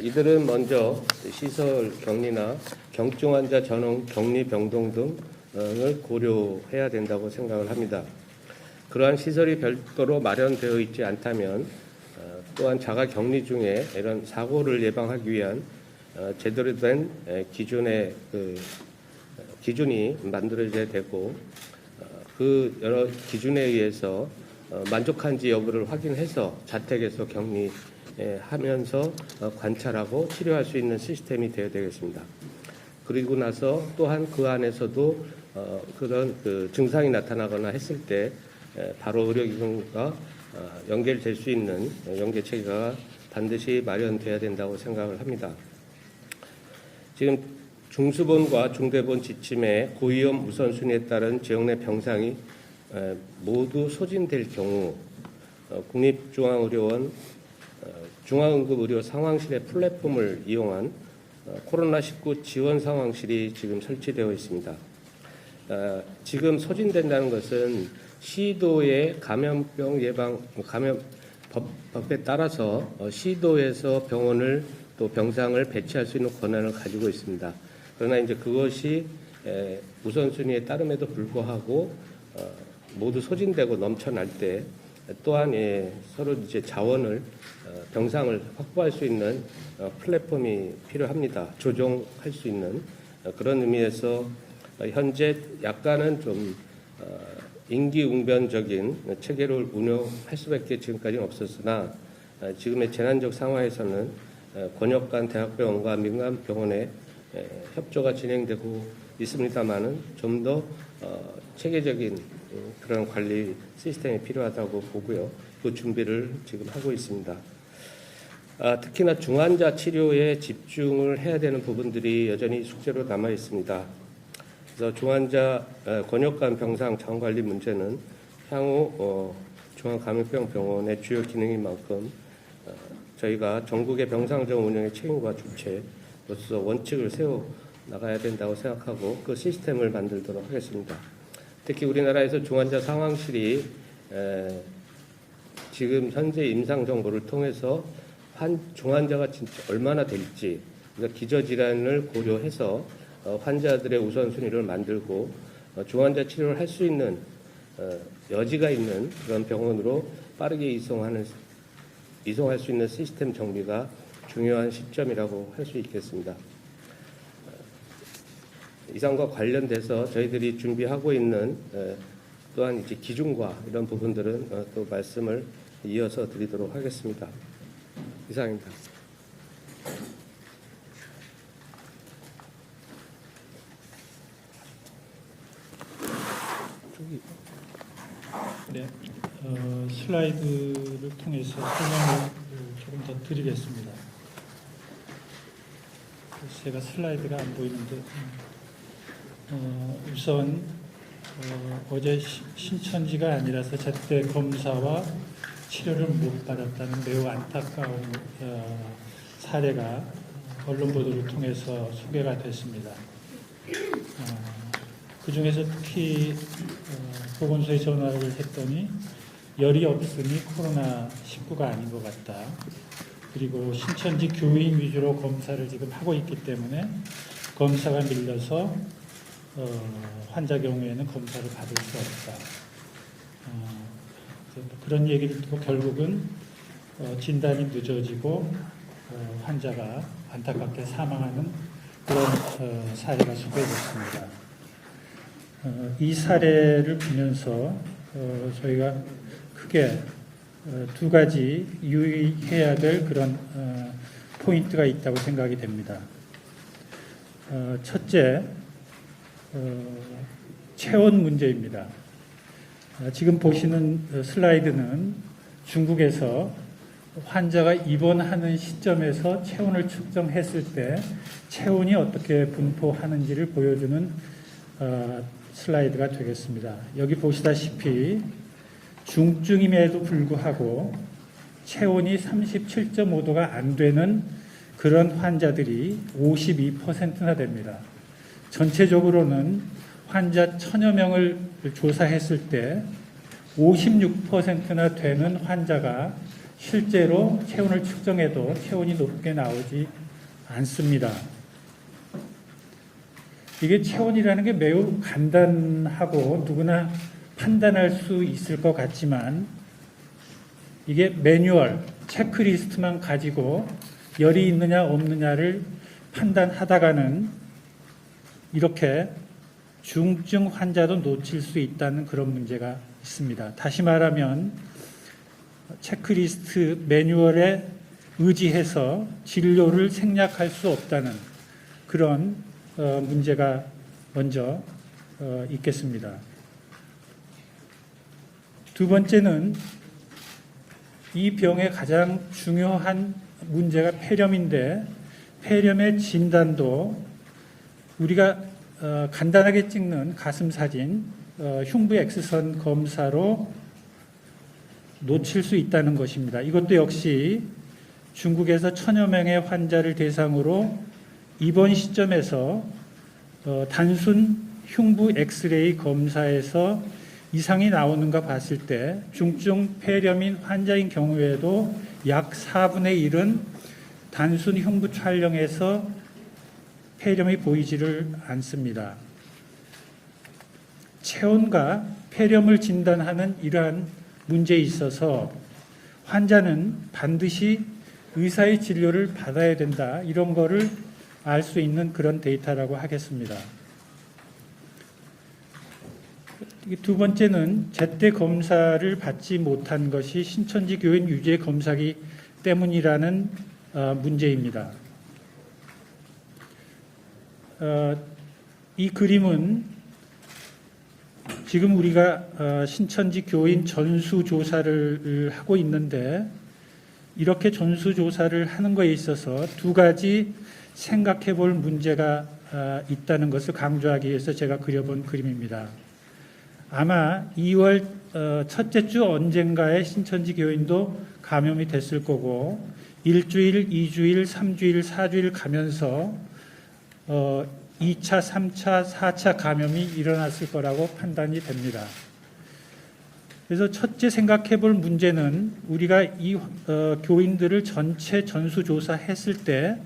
이들은 먼저 시설 격리나 경증 환자 전용 격리 병동 등을 고려해야 된다고 생각을 합니다. 그러한 시설이 별도로 마련되어 있지 않다면 또한 자가 격리 중에 이런 사고를 예방하기 위한 제대로 된 기준의 기준이 만들어져야 되고 그 여러 기준에 의해서 만족한지 여부를 확인해서 자택에서 격리하면서 관찰하고 치료할 수 있는 시스템이 되어야 되겠습니다. 그리고 나서 또한 그 안에서도 그런 증상이 나타나거나 했을 때 바로 의료기관과 연결될 수 있는 연계 체계가 반드시 마련돼야 된다고 생각을 합니다. 지금 중수본과 중대본 지침의 고위험 우선순위에 따른 지역 내 병상이 모두 소진될 경우 국립중앙의료원 중앙응급의료 상황실의 플랫폼을 이용한 코로나19 지원 상황실이 지금 설치되어 있습니다. 지금 소진된다는 것은 시도의 감염병 예방 법에 따라서 시도에서 병원을 또 병상을 배치할 수 있는 권한을 가지고 있습니다. 그러나 이제 그것이 우선순위에 따름에도 불구하고 모두 소진되고 넘쳐날 때 또한 서로 이제 자원을 병상을 확보할 수 있는 플랫폼이 필요합니다. 조정할 수 있는 그런 의미에서 현재 약간은 좀 임기응변적인 체계를 운영할 수밖에 지금까지는 없었으나 지금의 재난적 상황에서는 권역간 대학병원과 민간병원의 협조가 진행되고 있습니다만은 좀 더 체계적인 그런 관리 시스템이 필요하다고 보고요. 그 준비를 지금 하고 있습니다. 특히나 중환자 치료에 집중을 해야 되는 부분들이 여전히 숙제로 남아 있습니다. 그래서 중환자 권역간 병상 자원관리 문제는 향후 중앙감염병병원의 주요 기능인 만큼 저희가 전국의 병상정 운영의 책임과 주체로서 원칙을 세워 나가야 된다고 생각하고 그 시스템을 만들도록 하겠습니다. 특히 우리나라에서 중환자 상황실이 지금 현재 임상 정보를 통해서 중환자가 진짜 얼마나 될지, 그러니까 기저질환을 고려해서 환자들의 우선순위를 만들고 중환자 치료를 할 수 있는 여지가 있는 그런 병원으로 빠르게 이송할 수 있는 시스템 정비가 중요한 시점이라고 할 수 있겠습니다. 이상과 관련돼서 저희들이 준비하고 있는 또한 이제 기준과 이런 부분들은 또 말씀을 이어서 드리도록 하겠습니다. 이상입니다. 네, 슬라이드를 통해서 설명을 조금 더 드리겠습니다. 제가 슬라이드가 안 보이는데 우선 어제 신천지가 아니라서 제때 검사와 치료를 못 받았다는 매우 안타까운 사례가 언론 보도를 통해서 소개가 됐습니다. 그 중에서 특히 보건소에 전화를 했더니 열이 없으니 코로나19가 아닌 것 같다. 그리고 신천지 교인 위주로 검사를 지금 하고 있기 때문에 검사가 밀려서 환자 경우에는 검사를 받을 수 없다. 그런 얘기를 듣고 결국은 진단이 늦어지고 환자가 안타깝게 사망하는 그런 사례가 소개됐습니다. 이 사례를 보면서 저희가 크게 두 가지 유의해야 될 그런 포인트가 있다고 생각이 됩니다. 첫째, 체온 문제입니다. 지금 보시는 슬라이드는 중국에서 환자가 입원하는 시점에서 체온을 측정했을 때 체온이 어떻게 분포하는지를 보여주는 슬라이드가 되겠습니다. 여기 보시다시피 중증임에도 불구하고 체온이 37.5도가 안 되는 그런 환자들이 52%나 됩니다. 전체적으로는 환자 1000여 명을 조사했을 때 56%나 되는 환자가 실제로 체온을 측정해도 체온이 높게 나오지 않습니다. 이게 체온이라는 게 매우 간단하고 누구나 판단할 수 있을 것 같지만 이게 매뉴얼, 체크리스트만 가지고 열이 있느냐 없느냐를 판단하다가는 이렇게 중증 환자도 놓칠 수 있다는 그런 문제가 있습니다. 다시 말하면 체크리스트 매뉴얼에 의지해서 진료를 생략할 수 없다는 그런 문제가 먼저 있겠습니다. 두 번째는 이 병의 가장 중요한 문제가 폐렴인데 폐렴의 진단도 우리가 간단하게 찍는 가슴 사진, 흉부 X선 검사로 놓칠 수 있다는 것입니다. 이것도 역시 중국에서 1000여 명의 환자를 대상으로 이번 시점에서 단순 흉부 엑스레이 검사에서 이상이 나오는가 봤을 때 중증 폐렴인 환자인 경우에도 약 4분의 1은 단순 흉부 촬영에서 폐렴이 보이지를 않습니다. 체온과 폐렴을 진단하는 이러한 문제에 있어서 환자는 반드시 의사의 진료를 받아야 된다. 이런 거를 알 수 있는 그런 데이터라고 하겠습니다. 두 번째는 제때 검사를 받지 못한 것이 신천지 교인 유죄 검사기 때문이라는 문제입니다. 이 그림은 지금 우리가 신천지 교인 전수조사를 하고 있는데 이렇게 전수조사를 하는 것에 있어서 두 가지 생각해 볼 문제가 있다는 것을 강조하기 위해서 제가 그려본 그림입니다. 아마 2월 첫째 주 언젠가에 신천지 교인도 감염이 됐을 거고 1주일, 2주일, 3주일, 4주일 가면서 2차, 3차, 4차 감염이 일어났을 거라고 판단이 됩니다. 그래서 첫째 생각해 볼 문제는 우리가 이 교인들을 전체 전수조사했을 때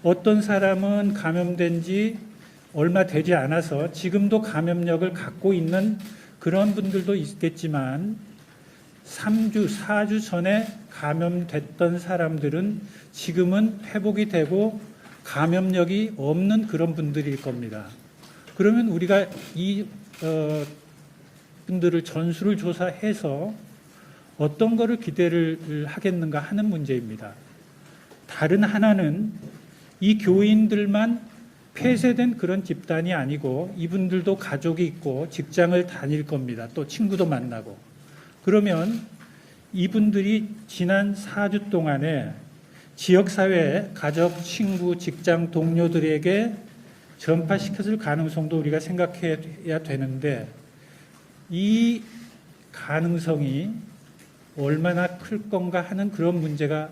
어떤 사람은 감염된 지 얼마 되지 않아서 지금도 감염력을 갖고 있는 그런 분들도 있겠지만 3주, 4주 전에 감염됐던 사람들은 지금은 회복이 되고 감염력이 없는 그런 분들일 겁니다. 그러면 우리가 이 분들을 전수를 조사해서 어떤 거를 기대를 하겠는가 하는 문제입니다. 다른 하나는 이 교인들만 폐쇄된 그런 집단이 아니고 이분들도 가족이 있고 직장을 다닐 겁니다. 또 친구도 만나고. 그러면 이분들이 지난 4주 동안에 지역사회, 가족, 친구, 직장 동료들에게 전파시켰을 가능성도 우리가 생각해야 되는데 이 가능성이 얼마나 클 건가 하는 그런 문제가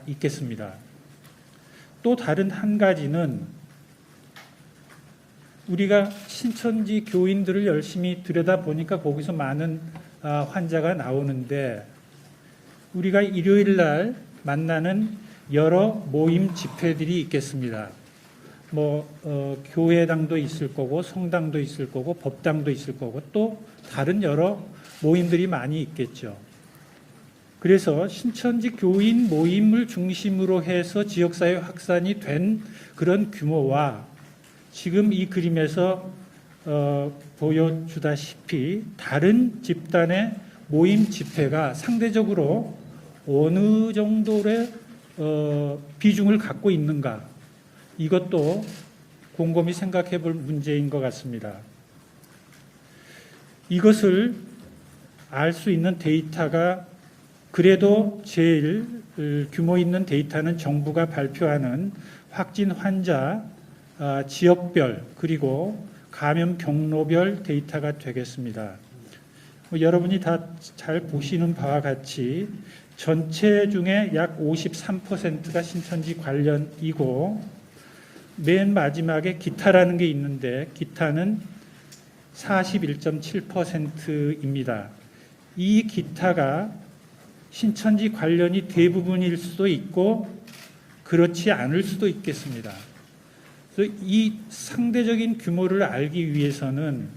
있겠습니다. 또 다른 한 가지는 우리가 신천지 교인들을 열심히 들여다보니까 거기서 많은 환자가 나오는데 우리가 일요일 날 만나는 여러 모임 집회들이 있겠습니다. 교회당도 있을 거고 성당도 있을 거고 법당도 있을 거고 또 다른 여러 모임들이 많이 있겠죠. 그래서 신천지 교인 모임을 중심으로 해서 지역사회 확산이 된 그런 규모와 지금 이 그림에서 보여주다시피 다른 집단의 모임 집회가 상대적으로 어느 정도의 비중을 갖고 있는가 이것도 곰곰이 생각해 볼 문제인 것 같습니다. 이것을 알 수 있는 데이터가 그래도 제일 규모 있는 데이터는 정부가 발표하는 확진 환자 지역별 그리고 감염 경로별 데이터가 되겠습니다. 여러분이 다 잘 보시는 바와 같이 전체 중에 약 53%가 신천지 관련이고 맨 마지막에 기타라는 게 있는데 기타는 41.7%입니다. 이 기타가 신천지 관련이 대부분일 수도 있고 그렇지 않을 수도 있겠습니다. 그래서 이 상대적인 규모를 알기 위해서는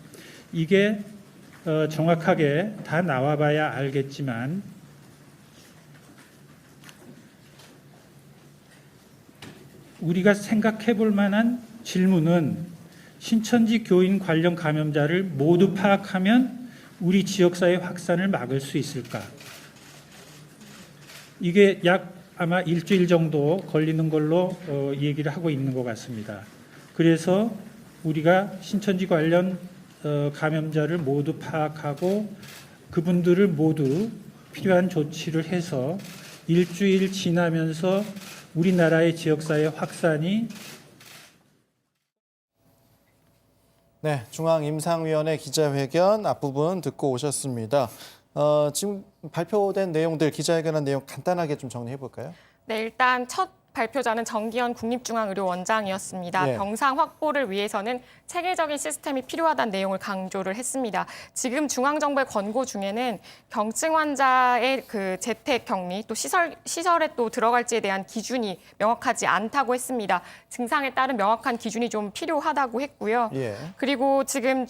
이게 정확하게 다 나와봐야 알겠지만 우리가 생각해 볼 만한 질문은 신천지 교인 관련 감염자를 모두 파악하면 우리 지역사회 확산을 막을 수 있을까? 이게 약 아마 일주일 정도 걸리는 걸로 얘기를 하고 있는 것 같습니다. 그래서 우리가 신천지 관련 감염자를 모두 파악하고 그분들을 모두 필요한 조치를 해서 일주일 지나면서 우리나라의 지역사회 확산이 네, 중앙임상위원회 기자회견 앞부분 듣고 오셨습니다. 지금 발표된 내용들, 기자회견한 내용 간단하게 좀 정리해 볼까요? 네, 일단 첫 발표자는 정기현 국립중앙의료원장이었습니다. 예. 병상 확보를 위해서는 체계적인 시스템이 필요하다는 내용을 강조를 했습니다. 지금 중앙정부의 권고 중에는 경증 환자의 그 재택 격리 또 시설에 또 들어갈지에 대한 기준이 명확하지 않다고 했습니다. 증상에 따른 명확한 기준이 좀 필요하다고 했고요. 예. 그리고 지금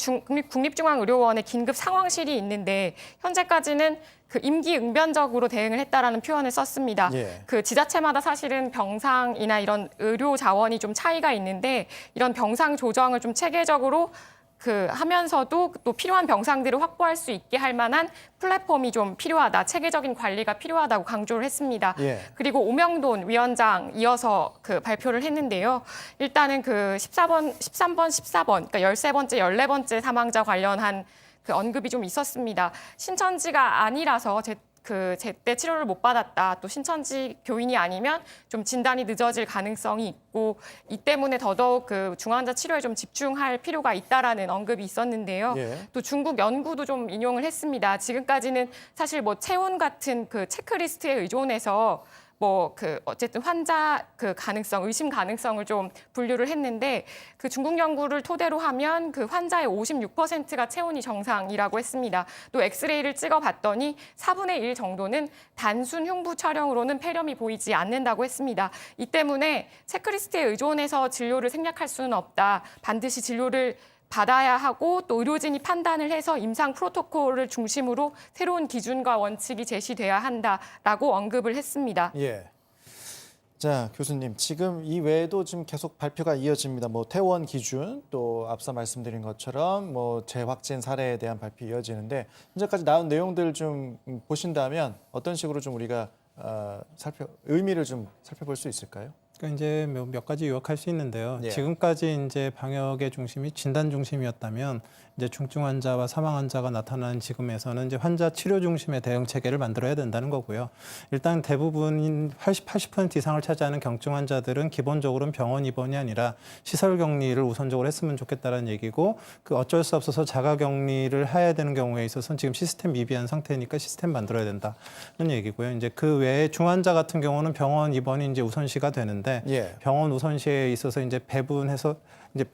국립중앙의료원에 긴급 상황실이 있는데 현재까지는 그 임기응변적으로 대응을 했다라는 표현을 썼습니다. 예. 그 지자체마다 사실은 병상이나 이런 의료 자원이 좀 차이가 있는데 이런 병상 조정을 좀 체계적으로 그 하면서도 또 필요한 병상들을 확보할 수 있게 할 만한 플랫폼이 좀 필요하다, 체계적인 관리가 필요하다고 강조를 했습니다. 예. 그리고 오명돈 위원장 이어서 그 발표를 했는데요. 일단은 그 13번, 14번, 그러니까 13번째, 14번째 사망자 관련한 그 언급이 좀 있었습니다. 신천지가 아니라서 제때 치료를 못 받았다. 또 신천지 교인이 아니면 좀 진단이 늦어질 가능성이 있고 이 때문에 더더욱 그 중환자 치료에 좀 집중할 필요가 있다라는 언급이 있었는데요. 예. 또 중국 연구도 좀 인용을 했습니다. 지금까지는 사실 뭐 체온 같은 그 체크리스트에 의존해서 뭐 그 어쨌든 환자 그 가능성, 의심 가능성을 좀 분류를 했는데 그 중국 연구를 토대로 하면 그 환자의 56%가 체온이 정상이라고 했습니다. 또 엑스레이를 찍어봤더니 4분의 1 정도는 단순 흉부 촬영으로는 폐렴이 보이지 않는다고 했습니다. 이 때문에 체크리스트에 의존해서 진료를 생략할 수는 없다. 반드시 진료를 받아야 하고 또 의료진이 판단을 해서 임상 프로토콜을 중심으로 새로운 기준과 원칙이 제시돼야 한다라고 언급을 했습니다. 예. 자, 교수님, 지금 이 외에도 지금 계속 발표가 이어집니다. 뭐 퇴원 기준, 또 앞서 말씀드린 것처럼 뭐 재확진 사례에 대한 발표 이어지는데 현재까지 나온 내용들 좀 보신다면 어떤 식으로 좀 우리가 의미를 좀 살펴볼 수 있을까요? 그러니까 이제 몇 가지 요약할 수 있는데요. 예. 지금까지 이제 방역의 중심이 진단 중심이었다면 이제 중증 환자와 사망 환자가 나타나는 지금에서는 이제 환자 치료 중심의 대응 체계를 만들어야 된다는 거고요. 일단 대부분인 80% 이상을 차지하는 경증 환자들은 기본적으로는 병원 입원이 아니라 시설 격리를 우선적으로 했으면 좋겠다는 얘기고 그 어쩔 수 없어서 자가 격리를 해야 되는 경우에 있어서는 지금 시스템 미비한 상태니까 시스템 만들어야 된다는 얘기고요. 이제 그 외에 중환자 같은 경우는 병원 입원이 이제 우선시가 되는데 예. 병원 우선시에 있어서 이제 배분해서 이제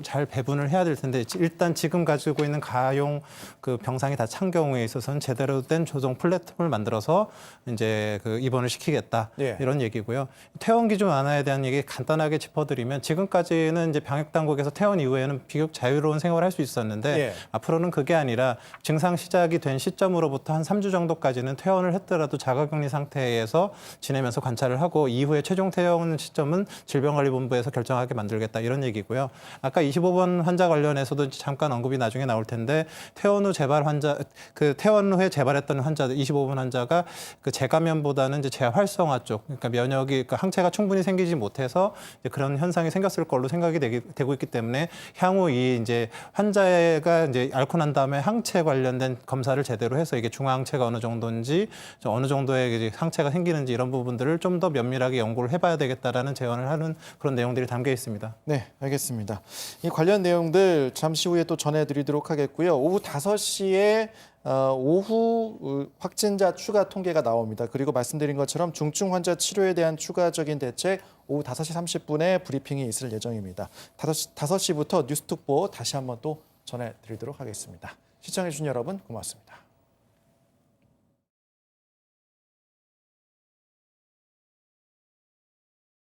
잘 배분을 해야 될 텐데 일단 지금 가지고 있는 가용 그 병상이 다 찬 경우에 있어서는 제대로 된 조정 플랫폼을 만들어서 이제 그 입원을 시키겠다 예. 이런 얘기고요. 퇴원 기준 완화에 대한 얘기 간단하게 짚어드리면 지금까지는 이제 방역 당국에서 퇴원 이후에는 비교적 자유로운 생활을 할 수 있었는데 예. 앞으로는 그게 아니라 증상 시작이 된 시점으로부터 한 3주 정도까지는 퇴원을 했더라도 자가격리 상태에서 지내면서 관찰을 하고 이후에 최종 퇴원 시점은 질병관리본부에서 결정하게 만들겠다 이런 얘기고요. 아까 25번 환자 관련해서도 잠깐 언급이 나중에 나올 텐데 퇴원 후에 재발했던 환자들 25번 환자가 그 재감염보다는 이제 재활성화 쪽, 그러니까 면역이 그 항체가 충분히 생기지 못해서 이제 그런 현상이 생겼을 걸로 생각이 되고 있기 때문에 향후 이 이제 환자가 이제 앓고 난 다음에 항체 관련된 검사를 제대로 해서 이게 중화항체가 어느 정도인지 어느 정도의 이제 항체가 생기는지 이런 부분들을 좀 더 면밀하게 연구를 해봐야 되겠다라는 제언을 하는 그런 내용들이 담겨 있습니다. 네, 알겠습니다. 이 관련 내용들 잠시 후에 또 전해드리도록 하겠고요. 오후 5시에 오후 확진자 추가 통계가 나옵니다. 그리고 말씀드린 것처럼 중증 환자 치료에 대한 추가적인 대책 오후 5시 30분에 브리핑이 있을 예정입니다. 5시부터 뉴스특보 다시 한번 또 전해드리도록 하겠습니다. 시청해주신 여러분 고맙습니다.